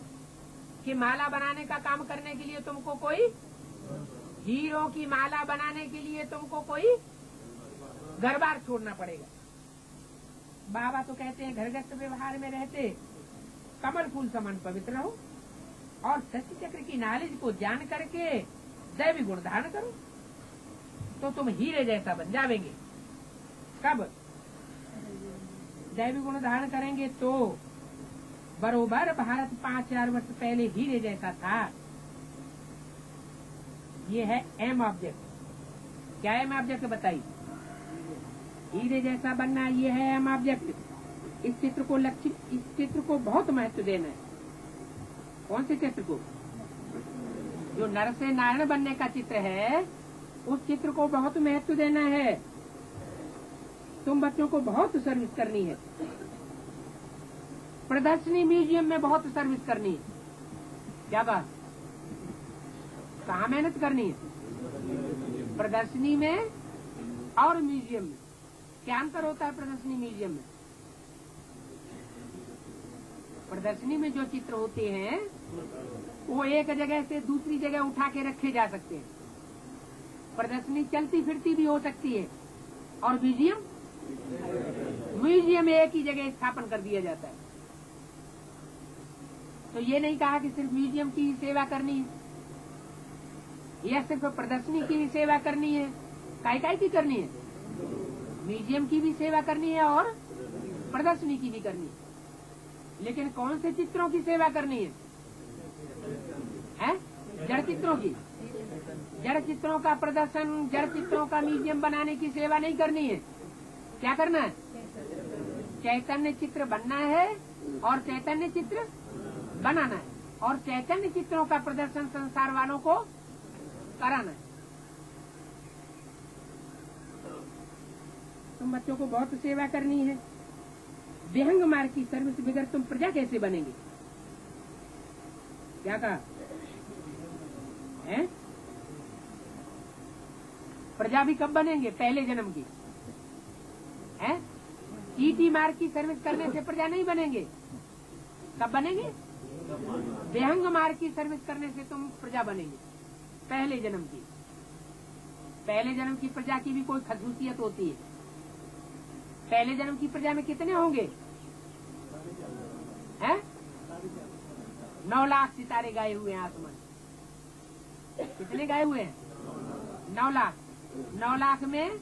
कि माला बनाने का काम करने के लिए तुमको कोई, हीरो की माला बनाने के लिए तुमको कोई घर बार छोड़ना पड़ेगा। बाबा तो कहते हैं घरगस्त व्यवहार में रहते कमल फूल समान पवित्र रहो और सत्य चक्र की नॉलेज को जान करके दैवी गुण धारण करो तो तुम हीरे जैसा बन जावेंगे। कब दैवी गुण धारण करेंगे? तो बरोबर भारत 5000 वर्ष पहले हीरे जैसा था। ये है एम ऑब्जेक्ट। क्या एम ऑब्जेक्ट बताइए? हीरे जैसा बनना, ये है एम ऑब्जेक्ट। इस चित्र को लक्ष्य, इस चित्र को बहुत महत्व देना है। कौन से चित्र को? जो नर से नारायण बनने का चित्र है उस चित्र को बहुत महत्व देना है। तुम बच्चों को बहुत सर्विस करनी है। प्रदर्शनी म्यूजियम में बहुत सर्विस करनी है। क्या बात? कहाँ मेहनत करनी है? प्रदर्शनी में और म्यूजियम में क्या अंतर होता है? प्रदर्शनी म्यूजियम में, प्रदर्शनी में जो चित्र होते हैं वो एक जगह से दूसरी जगह उठा के रखे जा सकते हैं। प्रदर्शनी चलती फिरती भी हो सकती है। और म्यूजियम एक ही जगह स्थापन कर दिया जाता है। तो ये नहीं कहा कि सिर्फ म्यूजियम की ही सेवा करनी है या सिर्फ प्रदर्शनी की ही सेवा करनी है। काय की करनी है? म्यूजियम की भी सेवा करनी है और प्रदर्शनी की भी करनी है। लेकिन कौन से चित्रों की सेवा करनी है? जड़ चित्रों की। जड़ चित्रों का प्रदर्शन, जड़ चित्रों का म्यूजियम बनाने की सेवा नहीं करनी है। क्या करना है? चैतन्य चित्र बनना है और चैतन्य चित्र बनाना है और चैतन्य चित्रों का प्रदर्शन संसार वालों को कराना है। तुम बच्चों को बहुत सेवा करनी है। विहंग मार्ग की सर्विस बगैर तुम प्रजा कैसे बनेंगे? क्या कहा है? प्रजा भी कब बनेंगे? पहले जन्म की है। ईटी मार्ग की सर्विस करने से प्रजा नहीं बनेंगे। कब बनेंगे? विहंग मार्ग की सर्विस करने से तुम प्रजा बनेंगे, पहले जन्म की। पहले जन्म की प्रजा की भी कोई खसूसियत होती है। पहले जन्म की प्रजा में कितने होंगे? 9 लाख सितारे गाए हुए हैं आसमान। कितने गाए हुए हैं? 9 लाख। 9 लाख में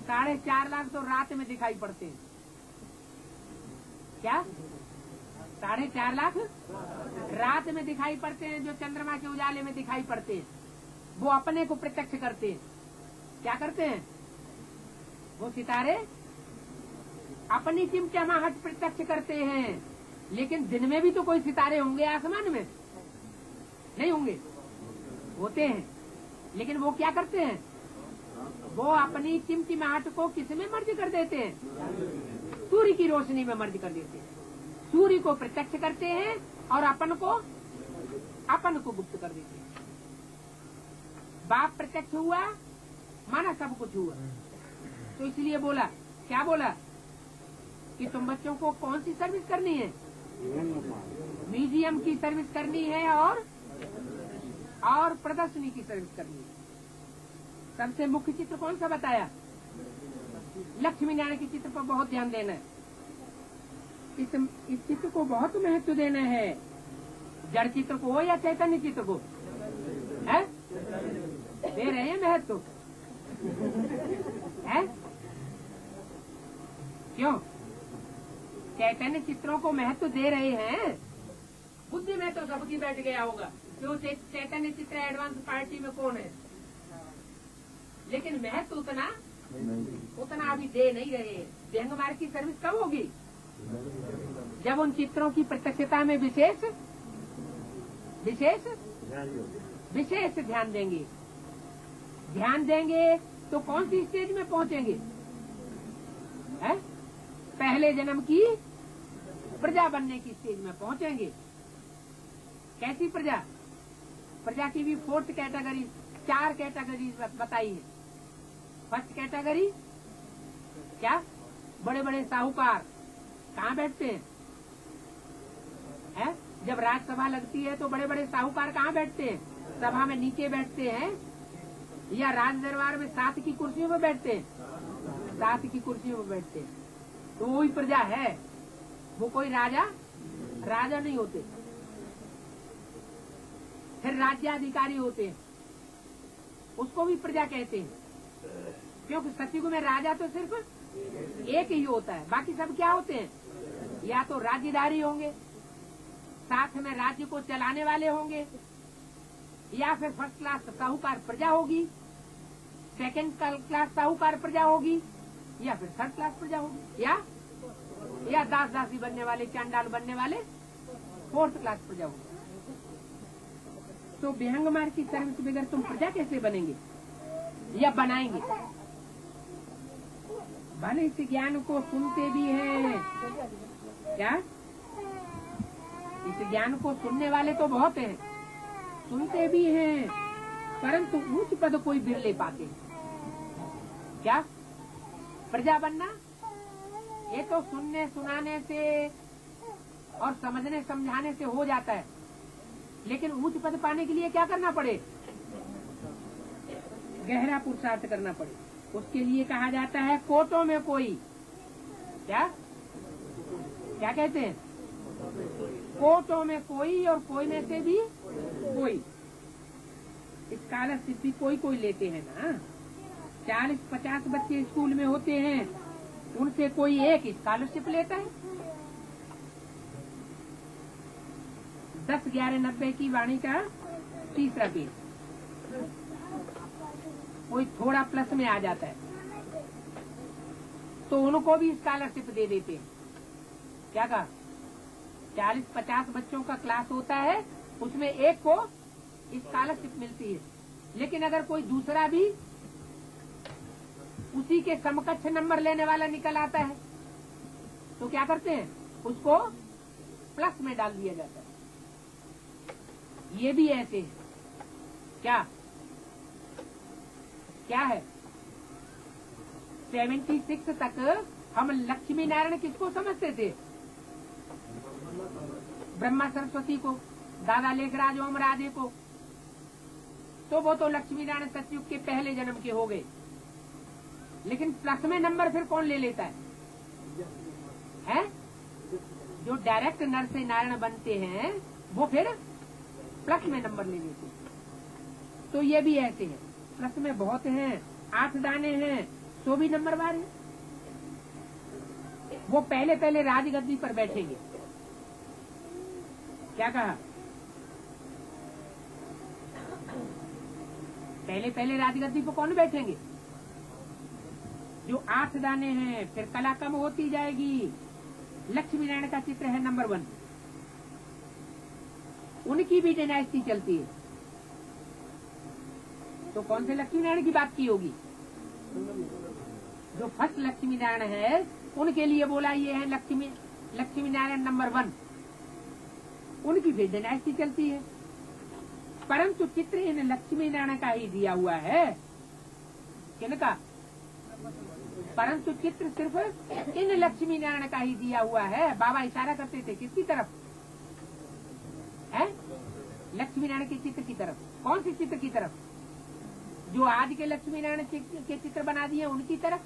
4.5 लाख तो रात में दिखाई पड़ते हैं। क्या? 4.5 लाख रात में दिखाई पड़ते हैं, जो चंद्रमा के उजाले में दिखाई पड़ते हैं। वो अपने को प्रत्यक्ष करते हैं। क्या करते हैं? वो सितारे अपनी टिमटिमाहट प्रत्यक्ष करते हैं। लेकिन दिन में भी तो कोई सितारे होंगे आसमान में? नहीं होंगे? होते हैं। लेकिन वो क्या करते हैं? वो अपनी टिमटिमाहट को किस में मर्ज कर देते हैं? सूर्य की रोशनी में मर्ज कर देते हैं। सूर्य को प्रत्यक्ष करते हैं और अपन को गुप्त कर देते हैं। बाप प्रत्यक्ष हुआ माना सब कुछ हुआ। तो इसलिए बोला, क्या बोला कि तुम बच्चों को कौन सी सर्विस करनी है? म्यूजियम की सर्विस करनी है और प्रदर्शनी की सर्विस करनी है। सबसे मुख्य चित्र कौन सा बताया? लक्ष्मी नारायण के चित्र पर बहुत ध्यान देना है। इस चित्र को बहुत महत्व देना है। जड़ चित्र को हो या चैतन्य चित्र को? है? दे रहे हैं महत्व? है? क्यों? चैतन्य चित्रों को महत्व दे रहे हैं। बुद्धि में तो सबकी बैठ गया होगा क्यों चैतन्य चित्र एडवांस पार्टी में कौन है। लेकिन महत्व उतना अभी दे नहीं रहे। विहंग मार्ग की सर्विस कब होगी? जब उन चित्रों की प्रत्यक्षता में विशेष ध्यान देंगे। ध्यान देंगे तो कौन सी स्टेज में पहुंचेंगे? है? पहले जन्म की प्रजा बनने की स्टेज में पहुंचेंगे। कैसी प्रजा? प्रजा की भी 4th कैटेगरी, 4 कैटेगरी बताई है। फर्स्ट कैटेगरी क्या? बड़े बड़े साहूकार कहाँ बैठते हैं? है? जब राज्यसभा लगती है तो बड़े बड़े साहूकार कहाँ बैठते हैं? सभा में नीचे बैठते हैं या राज दरबार में 7 की कुर्सियों में बैठते हैं? 7 की कुर्सियों में बैठते हैं। तो वो ही प्रजा है। वो कोई राजा नहीं होते। फिर राज्याधिकारी होते हैं, उसको भी प्रजा कहते हैं। क्योंकि सतयुग में राजा तो सिर्फ एक ही होता है, बाकी सब क्या होते हैं? या तो राज्यधारी होंगे, साथ में राज्य को चलाने वाले होंगे, या फिर फर्स्ट क्लास साहूकार प्रजा होगी, सेकंड क्लास साहूकार प्रजा होगी, या फिर थर्ड क्लास प्रजा होगी, या दास दासी बनने वाले, चांडाल बनने वाले 4th क्लास प्रजा होगी। तो विहंग मार्ग की सर्विस बगैर तुम प्रजा कैसे बनेंगे या बनाएंगे? भले इस ज्ञान को सुनते भी हैं। क्या? इस ज्ञान को सुनने वाले तो बहुत हैं, सुनते भी हैं, परंतु उच्च पद कोई बिरले पाते हैं। क्या? प्रजा बनना ये तो सुनने सुनाने से और समझने समझाने से हो जाता है, लेकिन उच्च पद पाने के लिए क्या करना पड़े? गहरा पुरुषार्थ करना पड़े। उसके लिए कहा जाता है कोटों में कोई। क्या कहते हैं? कोटों में कोई और कोई में से भी कोई। इस स्कॉलरशिप भी कोई लेते हैं ना। 40-50 बच्चे स्कूल में होते हैं, उनसे कोई एक स्कॉलरशिप लेता है। 10-11-90 की वाणी का तीसरा पेज, कोई थोड़ा प्लस में आ जाता है तो उनको भी स्कॉलरशिप दे देते हैं। क्या कहा? 40-50 बच्चों का क्लास होता है, उसमें एक को स्कॉलरशिप मिलती है। लेकिन अगर कोई दूसरा भी उसी के समकक्ष नंबर लेने वाला निकल आता है तो क्या करते हैं? उसको प्लस में डाल दिया जाता है। ये भी ऐसे है। क्या है? 76 तक हम लक्ष्मी नारायण किसको समझते थे? ब्रह्मा सरस्वती को, दादा लेखराज ओम राधे को। तो वो तो लक्ष्मी नारायण सतयुग के पहले जन्म के हो गए। लेकिन प्लस में नंबर फिर कौन ले लेता है? जो डायरेक्ट नर से नारायण बनते हैं वो फिर प्लस में नंबर ले लेते हैं। तो ये भी ऐसे है। प्लस में बहुत हैं, 8 दाने हैं, तो भी नंबरवार है। वो पहले राजगद्दी पर बैठेंगे। क्या कहा? पहले राजगद्दी पर कौन बैठेंगे? जो 8 दाने हैं। फिर कला कम होती जाएगी। लक्ष्मी नारायण का चित्र है नंबर 1, उनकी भी डायनेस्टी चलती है। तो कौन से लक्ष्मी नारायण की बात की होगी? जो फर्स्ट लक्ष्मी नारायण है उनके लिए बोला ये है लक्ष्मी नारायण नंबर 1, उनकी भी डायनेस्टी चलती है। परंतु चित्र इन लक्ष्मी नारायण का ही दिया हुआ है। किनका? परंतु चित्र सिर्फ इन लक्ष्मी नारायण का ही दिया हुआ है। बाबा इशारा करते थे किसकी तरफ है? लक्ष्मी नारायण के चित्र की तरफ। कौन सी चित्र की तरफ? जो आज के लक्ष्मी नारायण के चित्र बना दिए उनकी तरफ,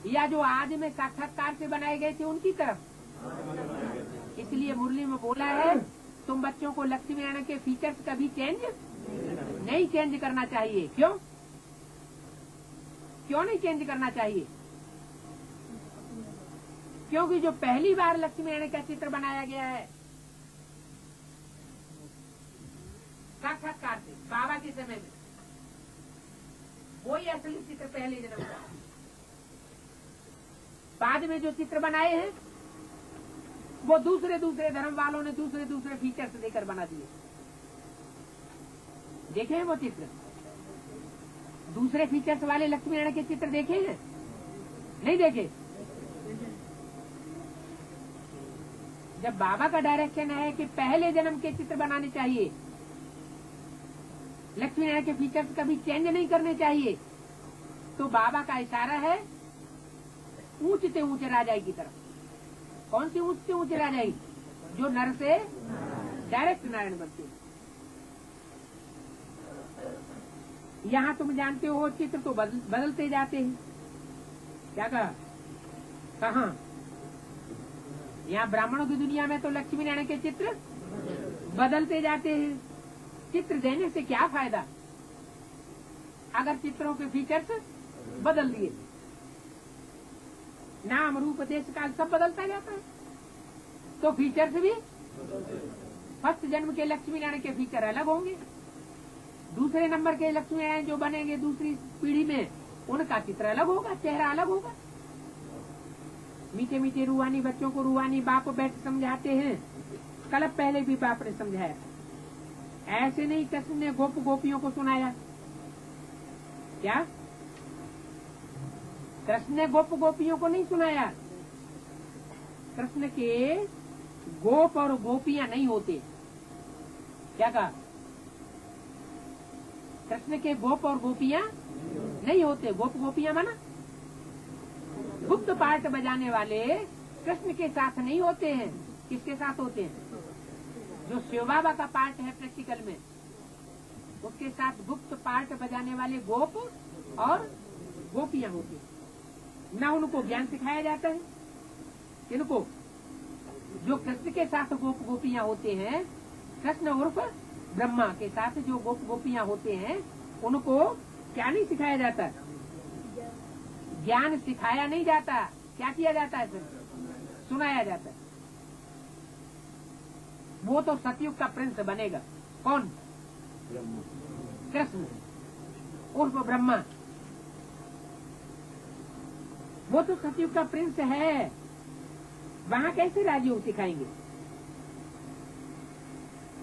या जो आज में साक्षात्कार से बनाए गए थे उनकी तरफ। इसलिए मुरली में बोला है तुम बच्चों को लक्ष्मी नारायण के फीचर्स कभी नहीं चेंज करना चाहिए। क्यों नहीं चेंज करना चाहिए? क्योंकि जो पहली बार लक्ष्मी नारायण का चित्र बनाया गया है साक्षात्कार से बाबा के समय में, वही असली चित्र पहले जन्म का। बाद में जो चित्र बनाए हैं वो दूसरे धर्म वालों ने दूसरे फीचर्स देकर बना दिए। देखे हैं वो चित्र? दूसरे फीचर्स वाले लक्ष्मी नारायण के चित्र देखे हैं? नहीं देखे? जब बाबा का डायरेक्शन है कि पहले जन्म के चित्र बनाने चाहिए, लक्ष्मी नारायण के फीचर्स कभी चेंज नहीं करने चाहिए, तो बाबा का इशारा है ऊंच से ऊंचे राजाई की तरफ। कौन सी ऊंच से ऊंचे राजाई? जो नर से डायरेक्ट नारायण बनते हैं। यहाँ तुम जानते हो चित्र तो बदलते जाते हैं। क्या कहा? यहाँ ब्राह्मणों की दुनिया में तो लक्ष्मी नारायण के चित्र बदलते जाते हैं। चित्र देने से क्या फायदा अगर चित्रों के फीचर्स बदल दिए? नाम रूप देश काल सब बदलता जाता है, तो फीचर्स भी फर्स्ट जन्म के लक्ष्मी नारायण के फीचर अलग होंगे, दूसरे नंबर के लक्ष्मी नारायण जो बनेंगे दूसरी पीढ़ी में उनका चित्र अलग होगा, चेहरा अलग होगा। मीठे मीठे रूहानी बच्चों को रूहानी बाप बैठ समझाते हैं। कल पहले भी बाप ने समझाया, ऐसे नहीं कृष्ण ने गोपियों को सुनाया। क्या कृष्ण ने गोपियों को नहीं सुनाया? कृष्ण के गोप और गोपियां नहीं होते। क्या कहा? कृष्ण के गोप और गोपियां नहीं होते। गोपियां माना गुप्त पार्ट बजाने वाले कृष्ण के साथ नहीं होते हैं। किसके साथ होते हैं? जो शिव बाबा का पार्ट है प्रैक्टिकल में, उसके साथ गुप्त पार्ट बजाने वाले गोप और गोपियां होती हैं। न उनको ज्ञान सिखाया जाता है। इनको जो कृष्ण के साथ गोपियां होते हैं, कृष्ण उर्फ ब्रह्मा के साथ जो गोपियां होते हैं, उनको क्या नहीं सिखाया जाता? ज्ञान सिखाया नहीं जाता, क्या किया जाता है? फिर सुनाया जाता है। वो तो सतयुग का प्रिंस बनेगा। कौन? कृष्ण उर्फ ब्रह्मा। वो तो सतयुग का प्रिंस है। वहां कैसे राजयोग सिखाएंगे?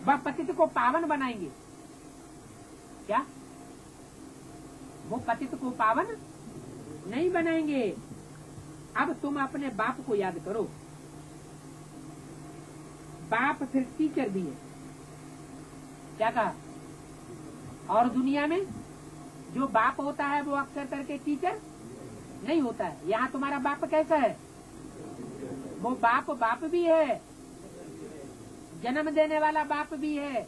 वह पतित को पावन बनाएंगे क्या? वो पतित को पावन नहीं बनाएंगे। अब तुम अपने बाप को याद करो। बाप फिर टीचर भी है। क्या कहा? और दुनिया में जो बाप होता है वो अक्सर करके टीचर नहीं होता है। यहाँ तुम्हारा बाप कैसा है? वो बाप भी है, जन्म देने वाला बाप भी है,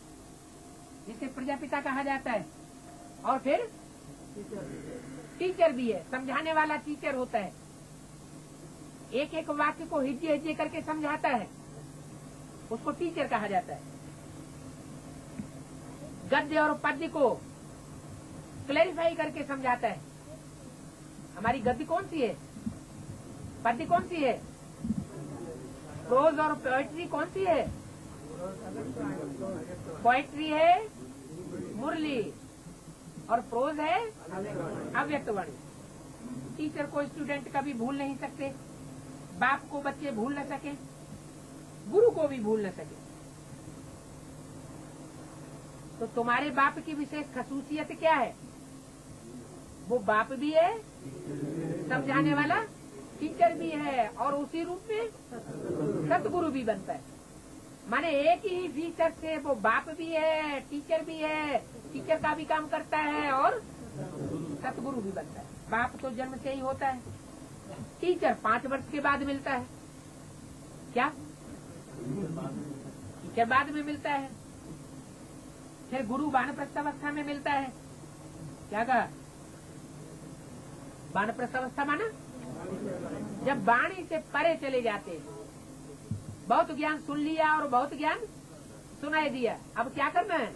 जिसे प्रजापिता कहा जाता है, और फिर टीचर भी है, समझाने वाला टीचर होता है। एक एक वाक्य को हिज्जे हिज्जे करके समझाता है, उसको टीचर कहा जाता है। गद्य और पद्य को क्लैरिफाई करके समझाता है। हमारी गद्य कौन सी है? पद्य कौन सी है? प्रोज और पोएट्री कौन सी है? पोएट्री है मुरली और प्रोज है अव्यक्त वाणी। टीचर को स्टूडेंट कभी भूल नहीं सकते, बाप को बच्चे भूल न सके, गुरु को भी भूल न सके। तो तुम्हारे बाप की विशेष खसूसियत क्या है? वो बाप भी है, समझाने वाला टीचर भी है, और उसी रूप में सतगुरु भी बनता है। माने एक ही फीचर से वो बाप भी है, टीचर भी है, टीचर का भी काम करता है और सतगुरु भी बनता है। बाप तो जन्म से ही होता है, टीचर 5 वर्ष के बाद मिलता है। क्या? टीचर बाद में मिलता है। फिर गुरु वानप्रस्थावस्था में मिलता है। क्या कहा? वानप्रस्थावस्था माना जब वाणी से परे चले जाते हैं। बहुत ज्ञान सुन लिया और बहुत ज्ञान सुनाई दिया, अब क्या करना है?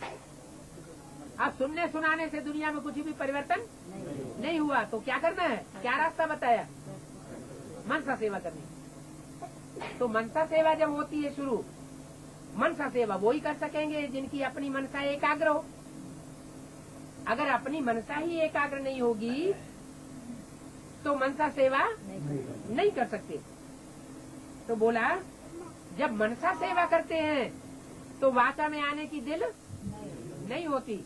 अब सुनने सुनाने से दुनिया में कुछ भी परिवर्तन नहीं हुआ, तो क्या करना है? क्या रास्ता बताया? मनसा सेवा करनी। तो मनसा सेवा जब होती है शुरू, मनसा सेवा वो ही कर सकेंगे जिनकी अपनी मनसा एकाग्र हो। अगर अपनी मनसा ही एकाग्र नहीं होगी तो मनसा सेवा नहीं कर सकते। तो बोला जब मनसा सेवा करते हैं तो वाचा में आने की दिल नहीं होती,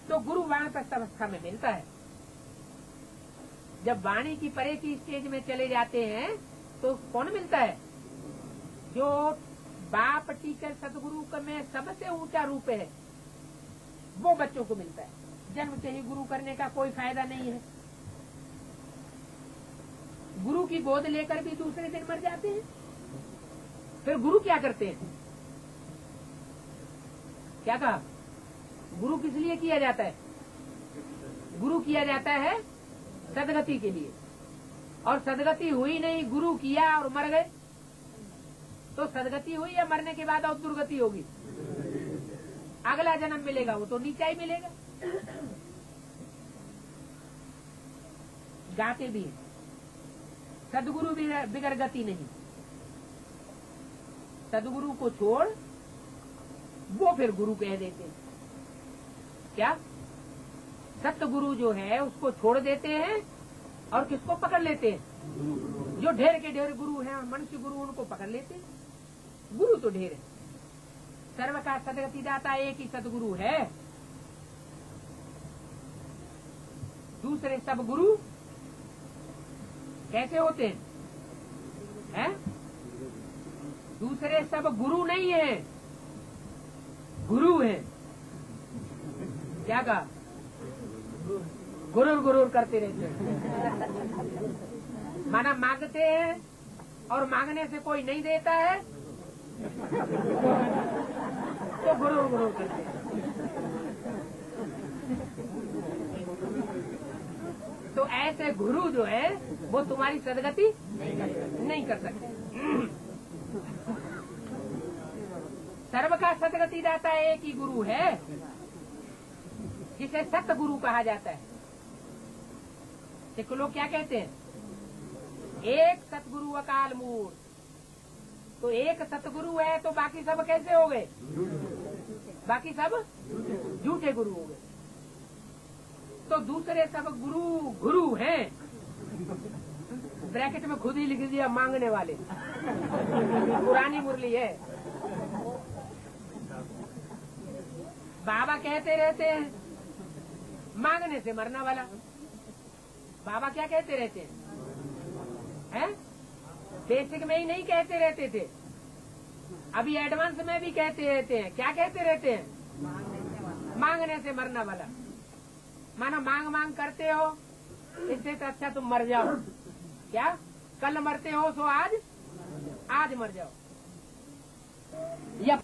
तो गुरु वानप्रस्थावस्था में मिलता है। जब वाणी की परे की स्टेज में चले जाते हैं तो कौन मिलता है? जो बाप टीचर सदगुरु में सबसे ऊंचा रूप है, वो बच्चों को मिलता है। जन्म से ही गुरु करने का कोई फायदा नहीं है। गुरु की गोद लेकर भी दूसरे दिन मर जाते हैं। फिर गुरु क्या करते हैं? क्या कहा? गुरु किस लिए किया जाता है? गुरु किया जाता है सदगति के लिए। और सदगति हुई नहीं, गुरु किया और मर गए, तो सदगति हुई या मरने के बाद और दुर्गति होगी? अगला जन्म मिलेगा वो तो नीचा ही मिलेगा। गाते भी है सदगुरु बिगर गति नहीं। सदगुरु को छोड़ वो फिर गुरु कह देते हैं। क्या? सतगुरु जो है उसको छोड़ देते हैं और किसको पकड़ लेते हैं? जो ढेर के ढेर गुरु हैं और मनुष्य गुरु, उनको पकड़ लेते हैं। गुरु तो ढेर है। सर्व का सदगति दाता एक ही सदगुरु है। दूसरे सब गुरु कैसे होते हैं? दूसरे सब गुरु नहीं है, गुरु है। क्या कहा? गुरुर गुरुर करते रहते हैं। माना मांगते हैं और मांगने से कोई नहीं देता है तो गुरुर गुरुर करते हैं। तो ऐसे गुरु जो है वो तुम्हारी सदगति नहीं कर सकते। सर्व का सदगति दाता एक ही गुरु है, जिसे सतगुरु कहा जाता है। सिख लोग क्या कहते हैं? एक सतगुरु अकाल मूर्त। तो एक सतगुरु है तो बाकी सब कैसे हो गए? बाकी सब झूठे गुरु हो गए। तो दूसरे सब गुरु गुरु हैं, ब्रैकेट में खुद ही लिख दिया मांगने वाले। पुरानी मुरली है। बाबा कहते रहते हैं मांगने से मरना वाला। बाबा क्या कहते रहते हैं? बेसिक में ही नहीं कहते रहते थे, अभी एडवांस में भी कहते रहते हैं। क्या कहते रहते हैं? मांगने से मरना वाला। मानो मांग मांग करते हो, इससे तो अच्छा तुम मर जाओ। क्या कल मरते हो सो आज मर जाओ। या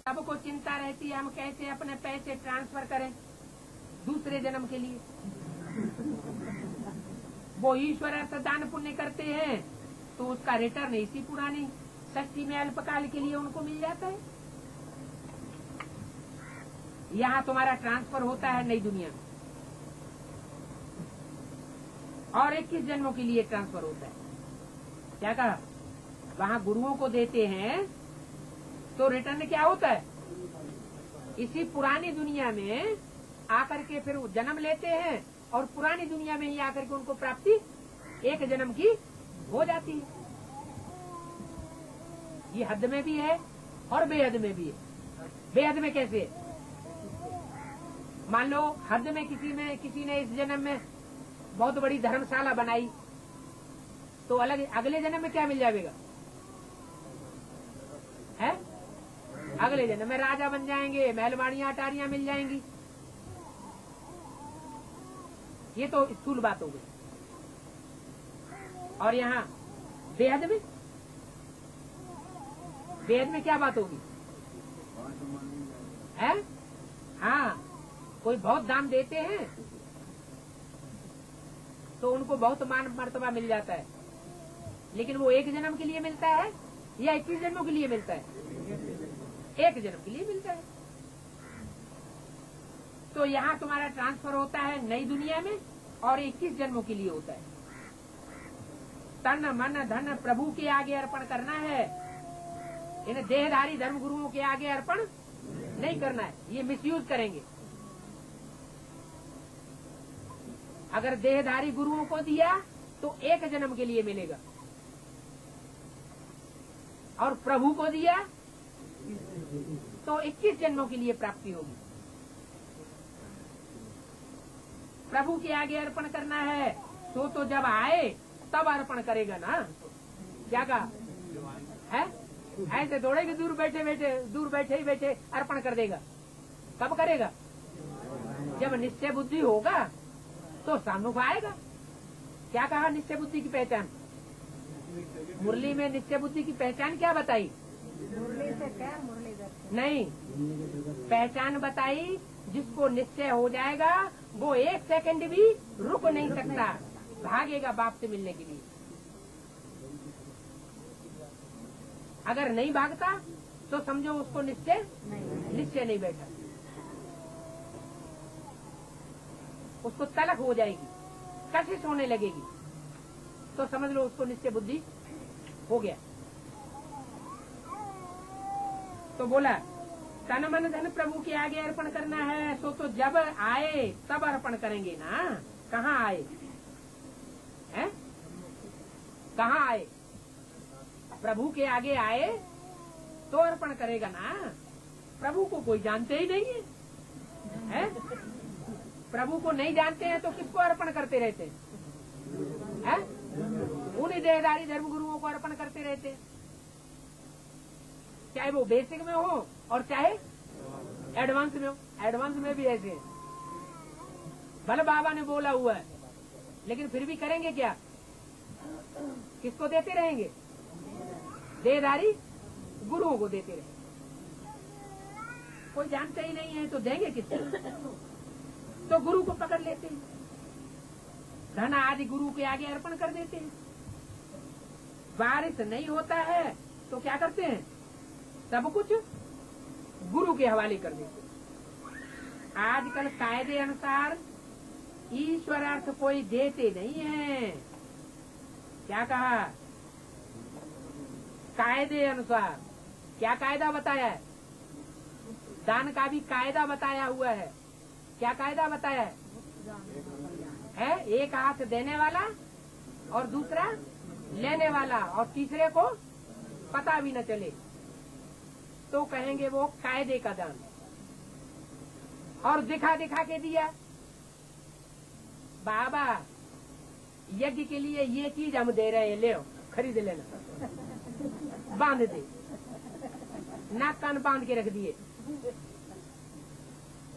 सबको चिंता रहती है हम कैसे अपने पैसे ट्रांसफर करें दूसरे जन्म के लिए। वो ईश्वर ऐसा दान पुण्य करते हैं तो उसका रिटर्न इसी पुरानी सृष्टि में अल्पकाल के लिए उनको मिल जाता है। यहाँ तुम्हारा ट्रांसफर होता है नई दुनिया में, और 21 जन्मों के लिए ट्रांसफर होता है। क्या कहा? वहाँ गुरुओं को देते हैं तो रिटर्न क्या होता है? इसी पुरानी दुनिया में आकर के फिर जन्म लेते हैं, और पुरानी दुनिया में ही आकर के उनको प्राप्ति एक जन्म की हो जाती है। ये हद में भी है और बेहद में भी है। बेहद में कैसे? मान लो हद में किसी ने इस जन्म में बहुत बड़ी धर्मशाला बनाई, तो अगले जन्म में क्या मिल जाएगा? है? अगले जन्म में राजा बन जाएंगे, महलवाड़ियां अटारियां मिल जाएंगी। ये तो स्थूल बात हो गई। और यहाँ बेहद में क्या बात होगी? है? हाँ, कोई बहुत दान देते हैं तो उनको बहुत मान मर्तबा मिल जाता है, लेकिन वो एक जन्म के लिए मिलता है या 21 जन्मों के लिए मिलता है? एक जन्म के लिए मिलता है। तो यहाँ तुम्हारा ट्रांसफर होता है नई दुनिया में, और 21 जन्मों के लिए होता है। तन मन धन प्रभु के आगे अर्पण करना है, इन्हें देहधारी धर्म गुरुओं के आगे अर्पण नहीं करना है। ये मिसयूज करेंगे। अगर देहधारी गुरुओं को दिया तो एक जन्म के लिए मिलेगा, और प्रभु को दिया तो 21 जन्मों के लिए प्राप्ति होगी। प्रभु के आगे अर्पण करना है तो जब आए तब अर्पण करेगा ना। क्या कहा है? ऐसे थोड़े कि दूर बैठे ही बैठे अर्पण कर देगा। कब करेगा? जब निश्चय बुद्धि होगा तो सामने आएगा। क्या कहा निश्चय बुद्धि की पहचान? मुरली में निश्चय बुद्धि की पहचान क्या बताई? मुरली से क्या? मुरलीधर नहीं, पहचान बताई जिसको निश्चय हो जाएगा वो एक सेकंड भी रुक नहीं सकता, भागेगा बाप से मिलने के लिए। अगर नहीं भागता तो समझो उसको निश्चय नहीं बैठा, उसको तलक हो जाएगी, कशिश होने लगेगी, तो समझ लो उसको निश्चय बुद्धि हो गया। तो बोला तन मन धन प्रभु के आगे अर्पण करना है तो जब आए तब अर्पण करेंगे ना। कहाँ आए? हैं? कहाँ आए? प्रभु के आगे आए तो अर्पण करेगा ना। प्रभु को कोई जानते ही नहीं है? प्रभु को नहीं जानते हैं तो किसको अर्पण करते रहते हैं? उन्हीं देहधारी धर्म गुरुओं को अर्पण करते रहते हैं, चाहे वो बेसिक में हो और चाहे एडवांस में हो। एडवांस में भी ऐसे भले बाबा ने बोला हुआ है, लेकिन फिर भी करेंगे क्या? किसको देते रहेंगे? देहधारी गुरुओं को देते रहेंगे। कोई जानते ही नहीं है तो देंगे किसको? तो गुरु को पकड़ लेते हैं, धन आदि गुरु के आगे अर्पण कर देते हैं। बारिश नहीं होता है तो क्या करते हैं? सब कुछ गुरु के हवाले कर देते हैं। आजकल कायदे अनुसार ईश्वर अर्थ कोई देते नहीं है। क्या कहा? कायदे अनुसार। क्या कायदा बताया है? दान का भी कायदा बताया हुआ है। क्या कायदा बताया है? एक हाथ देने वाला और दूसरा लेने वाला, और तीसरे को पता भी न चले, तो कहेंगे वो कायदे का दान। और दिखा दिखा के दिया, बाबा यज्ञ के लिए ये चीज हम दे रहे हैं, ले खरीद लेना, बांध दे, नाक कान बांध के रख दिए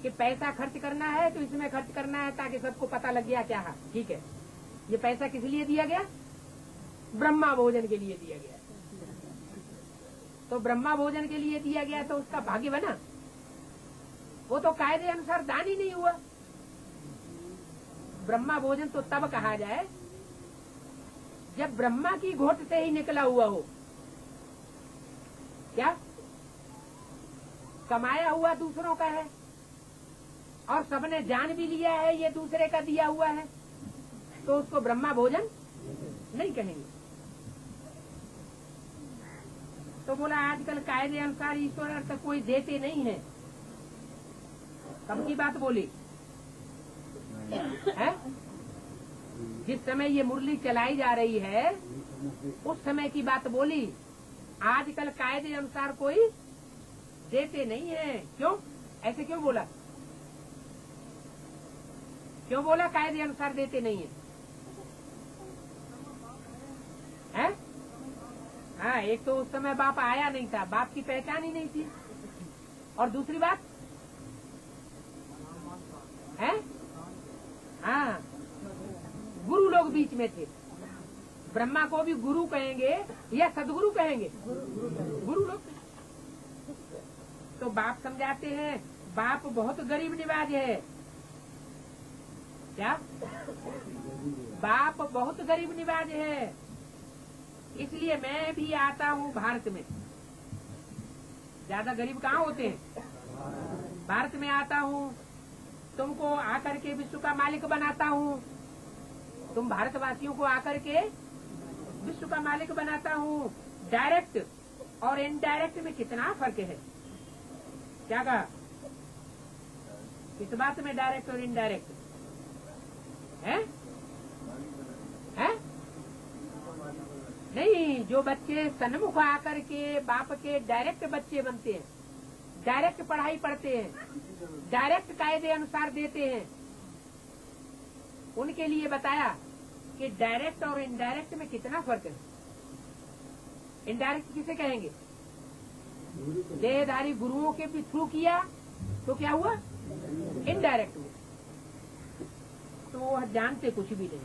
कि पैसा खर्च करना है तो इसमें खर्च करना है ताकि सबको पता लग गया क्या है। ठीक है, ये पैसा किस लिए दिया गया? ब्रह्मा भोजन के लिए दिया गया। तो ब्रह्मा भोजन के लिए दिया गया तो उसका भाग्य बना, वो तो कायदे अनुसार दान ही नहीं हुआ। ब्रह्मा भोजन तो तब कहा जाए जब ब्रह्मा की घोट से ही निकला हुआ हो। क्या? कमाया हुआ दूसरों का है और सबने जान भी लिया है ये दूसरे का दिया हुआ है, तो उसको ब्रह्मा भोजन नहीं कहेंगे। तो बोला आजकल कायदे अनुसार ईश्वर अर्थ कोई देते नहीं है। कब की बात बोली है? जिस समय ये मुरली चलाई जा रही है उस समय की बात बोली। आजकल कायदे अनुसार कोई देते नहीं है। क्यों? ऐसे क्यों बोला? क्यों बोला कायदे अनुसार देते नहीं है? हैं? हाँ, एक तो उस समय बाप आया नहीं था, बाप की पहचान ही नहीं थी, और दूसरी बात है हाँ, गुरु लोग बीच में थे। ब्रह्मा को भी गुरु कहेंगे या सदगुरु कहेंगे? गुरु लोग। तो बाप समझाते हैं, बाप बहुत गरीब निवाज है। क्या? बाप बहुत गरीब निवाज है, इसलिए मैं भी आता हूँ भारत में। ज्यादा गरीब कहाँ होते हैं? भारत में आता हूँ, तुमको आकर के विश्व का मालिक बनाता हूँ। तुम भारतवासियों को आकर के विश्व का मालिक बनाता हूँ। डायरेक्ट और इनडायरेक्ट में कितना फर्क है? क्या कहा? किस बात में डायरेक्ट और इनडायरेक्ट है? नहीं, जो बच्चे सन्मुख आकर के बाप के डायरेक्ट बच्चे बनते हैं, डायरेक्ट पढ़ाई पढ़ते हैं, डायरेक्ट कायदे अनुसार देते हैं, उनके लिए बताया कि डायरेक्ट और इनडायरेक्ट में कितना फर्क है। इनडायरेक्ट किसे कहेंगे? देहधारी गुरुओं के भी थ्रू किया तो क्या हुआ? इनडायरेक्ट हुआ। तो वह जानते कुछ भी नहीं,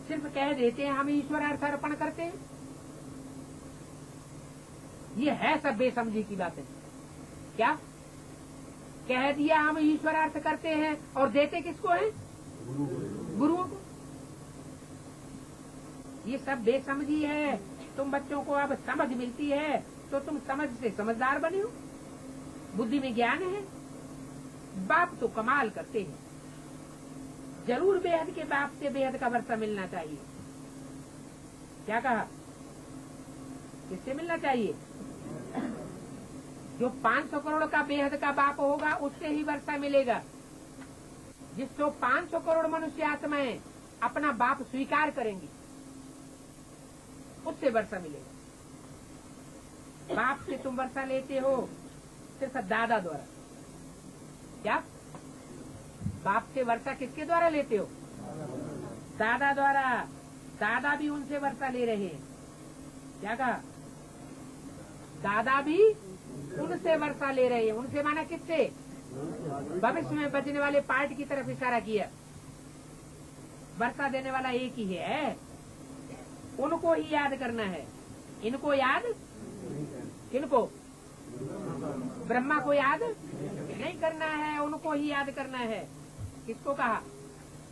सिर्फ कह देते हैं हम ईश्वर अर्थ अर्पण करते हैं। ये है सब बेसमझी की बात है। क्या कह दिया हम ईश्वर अर्थ करते हैं और देते किसको है? गुरुओं को। ये सब बेसमझी है। तुम बच्चों को अब समझ मिलती है तो तुम समझ से समझदार बने हो, बुद्धि में ज्ञान है। बाप तो कमाल करते हैं, जरूर बेहद के बाप से बेहद का वर्षा मिलना चाहिए। क्या कहा? किससे मिलना चाहिए? जो 500 करोड़ का बेहद का बाप होगा उससे ही वर्षा मिलेगा। जिसको 500 करोड़ मनुष्य आत्माएं अपना बाप स्वीकार करेंगी उससे वर्षा मिलेगा। बाप से तुम वर्षा लेते हो सिर्फ दादा द्वारा। क्या? बाप से वर्षा किसके द्वारा लेते हो? दादा द्वारा। दादा भी उनसे वर्षा ले रहे हैं। क्या कहा? दादा भी उनसे वर्षा ले रहे हैं। उनसे माना किससे? भविष्य में बचने वाले पार्ट की तरफ इशारा किया। वर्षा देने वाला एक ही है, उनको ही याद करना है। इनको याद, किनको? ब्रह्मा को याद नहीं करना है, उनको ही याद करना है। किसको कहा?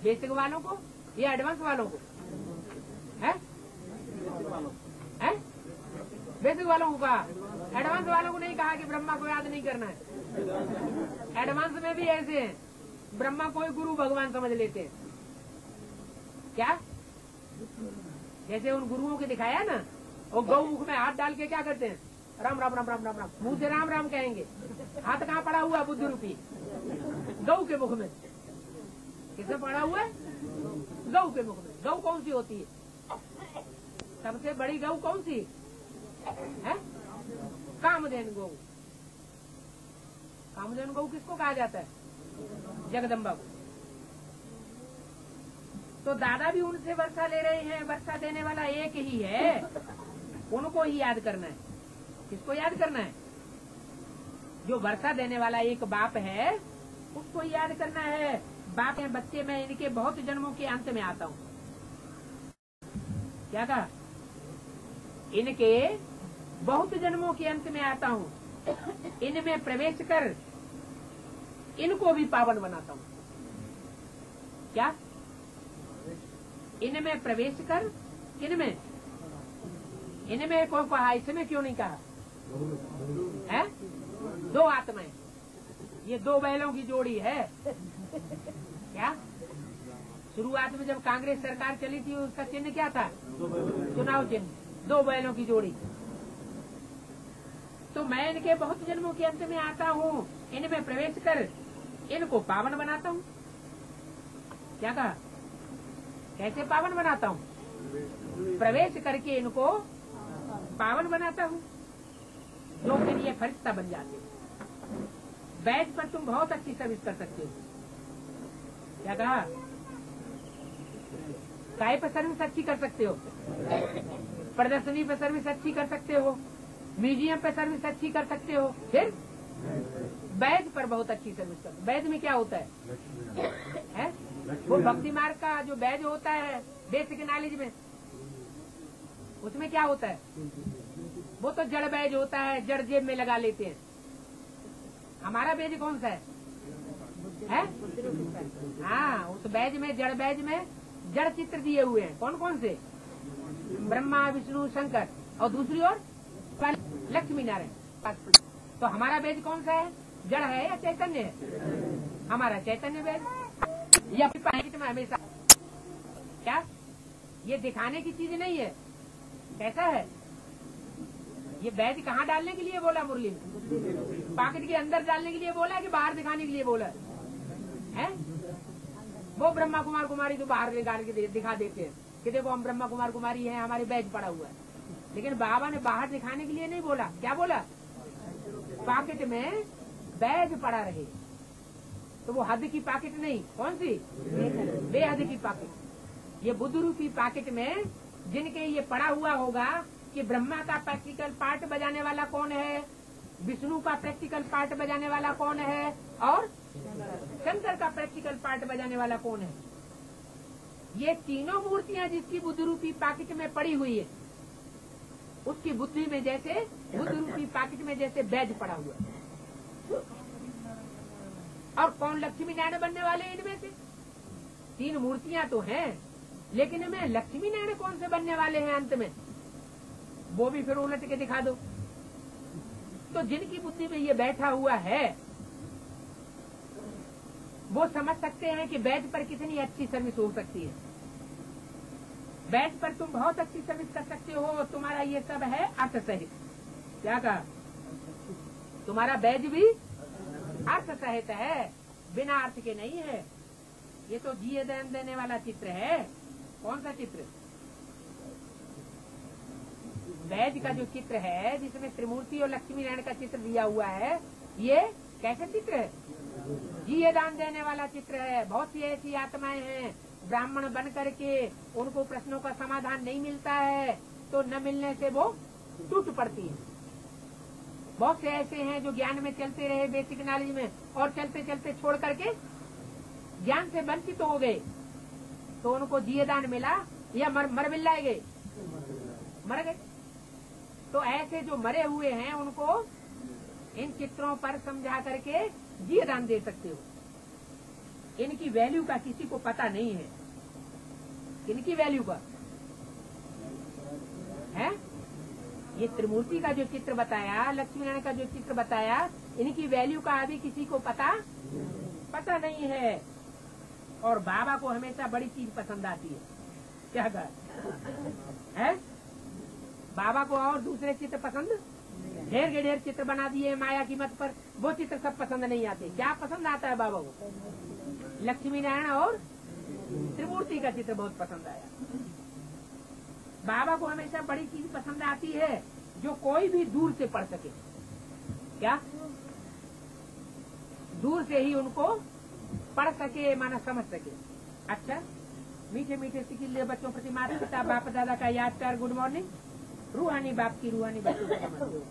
बेसिक वालों को या एडवांस वालों को? है बेसिक वालों को कहा, एडवांस वालों को नहीं कहा कि ब्रह्मा को याद नहीं करना है। एडवांस में भी ऐसे हैं ब्रह्मा को ही गुरु भगवान समझ लेते हैं। क्या? जैसे उन गुरुओं के दिखाया ना, वो गौ मुख में हाथ डाल के क्या करते हैं? राम राम राम राम राम राम, मुंह से राम राम कहेंगे। हाथ कहाँ पड़ा हुआ? बुद्धि रूपी गौ के मुख में। किसमें पड़ा हुआ है? गौ के मुख में। गौ कौन सी होती है? सबसे बड़ी गौ कौन सी है? कामधेनु गौ। कामधेनु गौ किसको कहा जाता है? जगदम्बा को। तो दादा भी उनसे वर्षा ले रहे हैं। वर्षा देने वाला एक ही है, उनको ही याद करना है। किसको याद करना है? जो वर्षा देने वाला एक बाप है, उसको याद करना है। बाप है बच्चे, मैं इनके बहुत जन्मों के अंत में आता हूँ। क्या कहा? इनके बहुत जन्मों के अंत में आता हूँ, इनमें प्रवेश कर इनको भी पावन बनाता हूँ। क्या? इनमें प्रवेश कर, किनमें? इनमें कौन कहा? इसमें क्यों नहीं कहा है? दो आत्माएं, ये दो बैलों की जोड़ी है। क्या? शुरुआत में जब कांग्रेस सरकार चली थी, उसका चिन्ह क्या था? चुनाव चिन्ह, दो बैलों की जोड़ी। तो मैं इनके बहुत जन्मों के अंत में आता हूँ, इनमें प्रवेश कर इनको पावन बनाता हूँ। क्या कहा? कैसे पावन बनाता हूँ? प्रवेश करके इनको पावन बनाता हूँ। लोग फिर ये फरिश्ता बन जाते। बैच पर तुम बहुत अच्छी सर्विस कर सकते हो। क्या कहा? काय पर सर्विस अच्छी कर सकते हो, प्रदर्शनी पर सर्विस अच्छी कर सकते हो, म्यूजियम पे सर्विस अच्छी कर सकते हो, फिर वैद पर बहुत अच्छी सर्विस कर। वैद में क्या होता है? वो भक्ति मार्ग का जो वैद होता है बेसिक नॉलेज में, उसमें क्या होता है? वो तो जड़ बैज होता है, जड़ जेब में लगा लेते हैं। हमारा बैज कौन सा है? हाँ, उस बैज में, जड़ बैज में जड़ चित्र दिए हुए हैं। कौन कौन से? ब्रह्मा, विष्णु, शंकर, और दूसरी ओर लक्ष्मी नारायण। तो हमारा बैज कौन सा है? जड़ है या चैतन्य है? हमारा चैतन्य बैज। या पैकेट में हमेशा क्या? ये दिखाने की चीज नहीं है। कैसा है? ये बैज कहाँ डालने के लिए बोला मुरली में? पॉकेट के अंदर डालने के लिए बोला कि बाहर दिखाने के लिए बोला है? वो ब्रह्मा कुमार कुमारी तो बाहर निकाल के दिखा देते हैं कि देखो हम ब्रह्मा कुमार कुमारी हैं, हमारे बैज पड़ा हुआ है। लेकिन बाबा ने बाहर दिखाने के लिए नहीं बोला। क्या बोला? पॉकेट में बैज पड़ा रहे। तो वो हद की पॉकेट नहीं, कौन सी? बेहद की पॉकेट। ये बुद्ध रूपी पॉकेट में जिनके ये पड़ा हुआ होगा कि ब्रह्मा का प्रैक्टिकल पार्ट बजाने वाला कौन है, विष्णु का प्रैक्टिकल पार्ट बजाने वाला कौन है, और शंकर का प्रैक्टिकल पार्ट बजाने वाला कौन है। ये तीनों मूर्तियां जिसकी बुद्ध रूपी पॉकेट में पड़ी हुई है, उसकी बुद्धि में जैसे बुद्ध रूपी पॉकेट में जैसे बैज पड़ा हुआ है। और कौन लक्ष्मी नारायण बनने वाले इनमें से? तीन मूर्तियां तो हैं, लेकिन इनमें लक्ष्मी नारायण कौन से बनने वाले हैं अंत में? वो भी फिर उलट के दिखा दो। तो जिनकी बुद्धि में ये बैठा हुआ है, वो समझ सकते हैं कि बैज पर कितनी अच्छी सर्विस हो सकती है। बैज पर तुम बहुत अच्छी सर्विस कर सकते हो। तुम्हारा ये सब है अर्थ सहित। क्या कहा? तुम्हारा बैज भी अर्थ सहित है, बिना अर्थ के नहीं है। ये तो जिए दान देने वाला चित्र है। कौन सा चित्र? बैज का जो चित्र है, जिसमें त्रिमूर्ति और लक्ष्मी नारायण का चित्र दिया हुआ है, ये कैसा चित्र है? जिए दान देने वाला चित्र है। बहुत सी ऐसी आत्माएं हैं, ब्राह्मण बन करके उनको प्रश्नों का समाधान नहीं मिलता है, तो न मिलने से वो टूट पड़ती है। बहुत से ऐसे हैं जो ज्ञान में चलते रहे, बेसिक नॉलेज में, और चलते चलते छोड़ करके ज्ञान से वंचित हो गए, तो उनको जिए दान मिला या मर मिल गए, मर गए। तो ऐसे जो मरे हुए हैं उनको इन चित्रों पर समझा करके जिए दान दे सकते हो। इनकी वैल्यू का किसी को पता नहीं है। इनकी वैल्यू का है? ये त्रिमूर्ति का जो चित्र बताया, लक्ष्मी नारायण का जो चित्र बताया, इनकी वैल्यू का अभी किसी को पता नहीं है। और बाबा को हमेशा बड़ी चीज पसंद आती है। क्या कर है बाबा को और दूसरे चित्र पसंद, ढेर के ढेर चित्र बना दिए माया की मत पर, वो चित्र सब पसंद नहीं आते। क्या पसंद आता है बाबा को? लक्ष्मी नारायण और त्रिमूर्ति का चित्र बहुत पसंद आया। बाबा को हमेशा बड़ी चीज पसंद आती है जो कोई भी दूर से पढ़ सके। क्या दूर से ही उनको पढ़ सके, माना समझ सके। अच्छा, मीठे मीठे सिखिल लिए बच्चों प्रति माता पिता बाप दादा का याद कर गुड मॉर्निंग। रूहानी बाप की रूहानी बच्चों को समझ लो।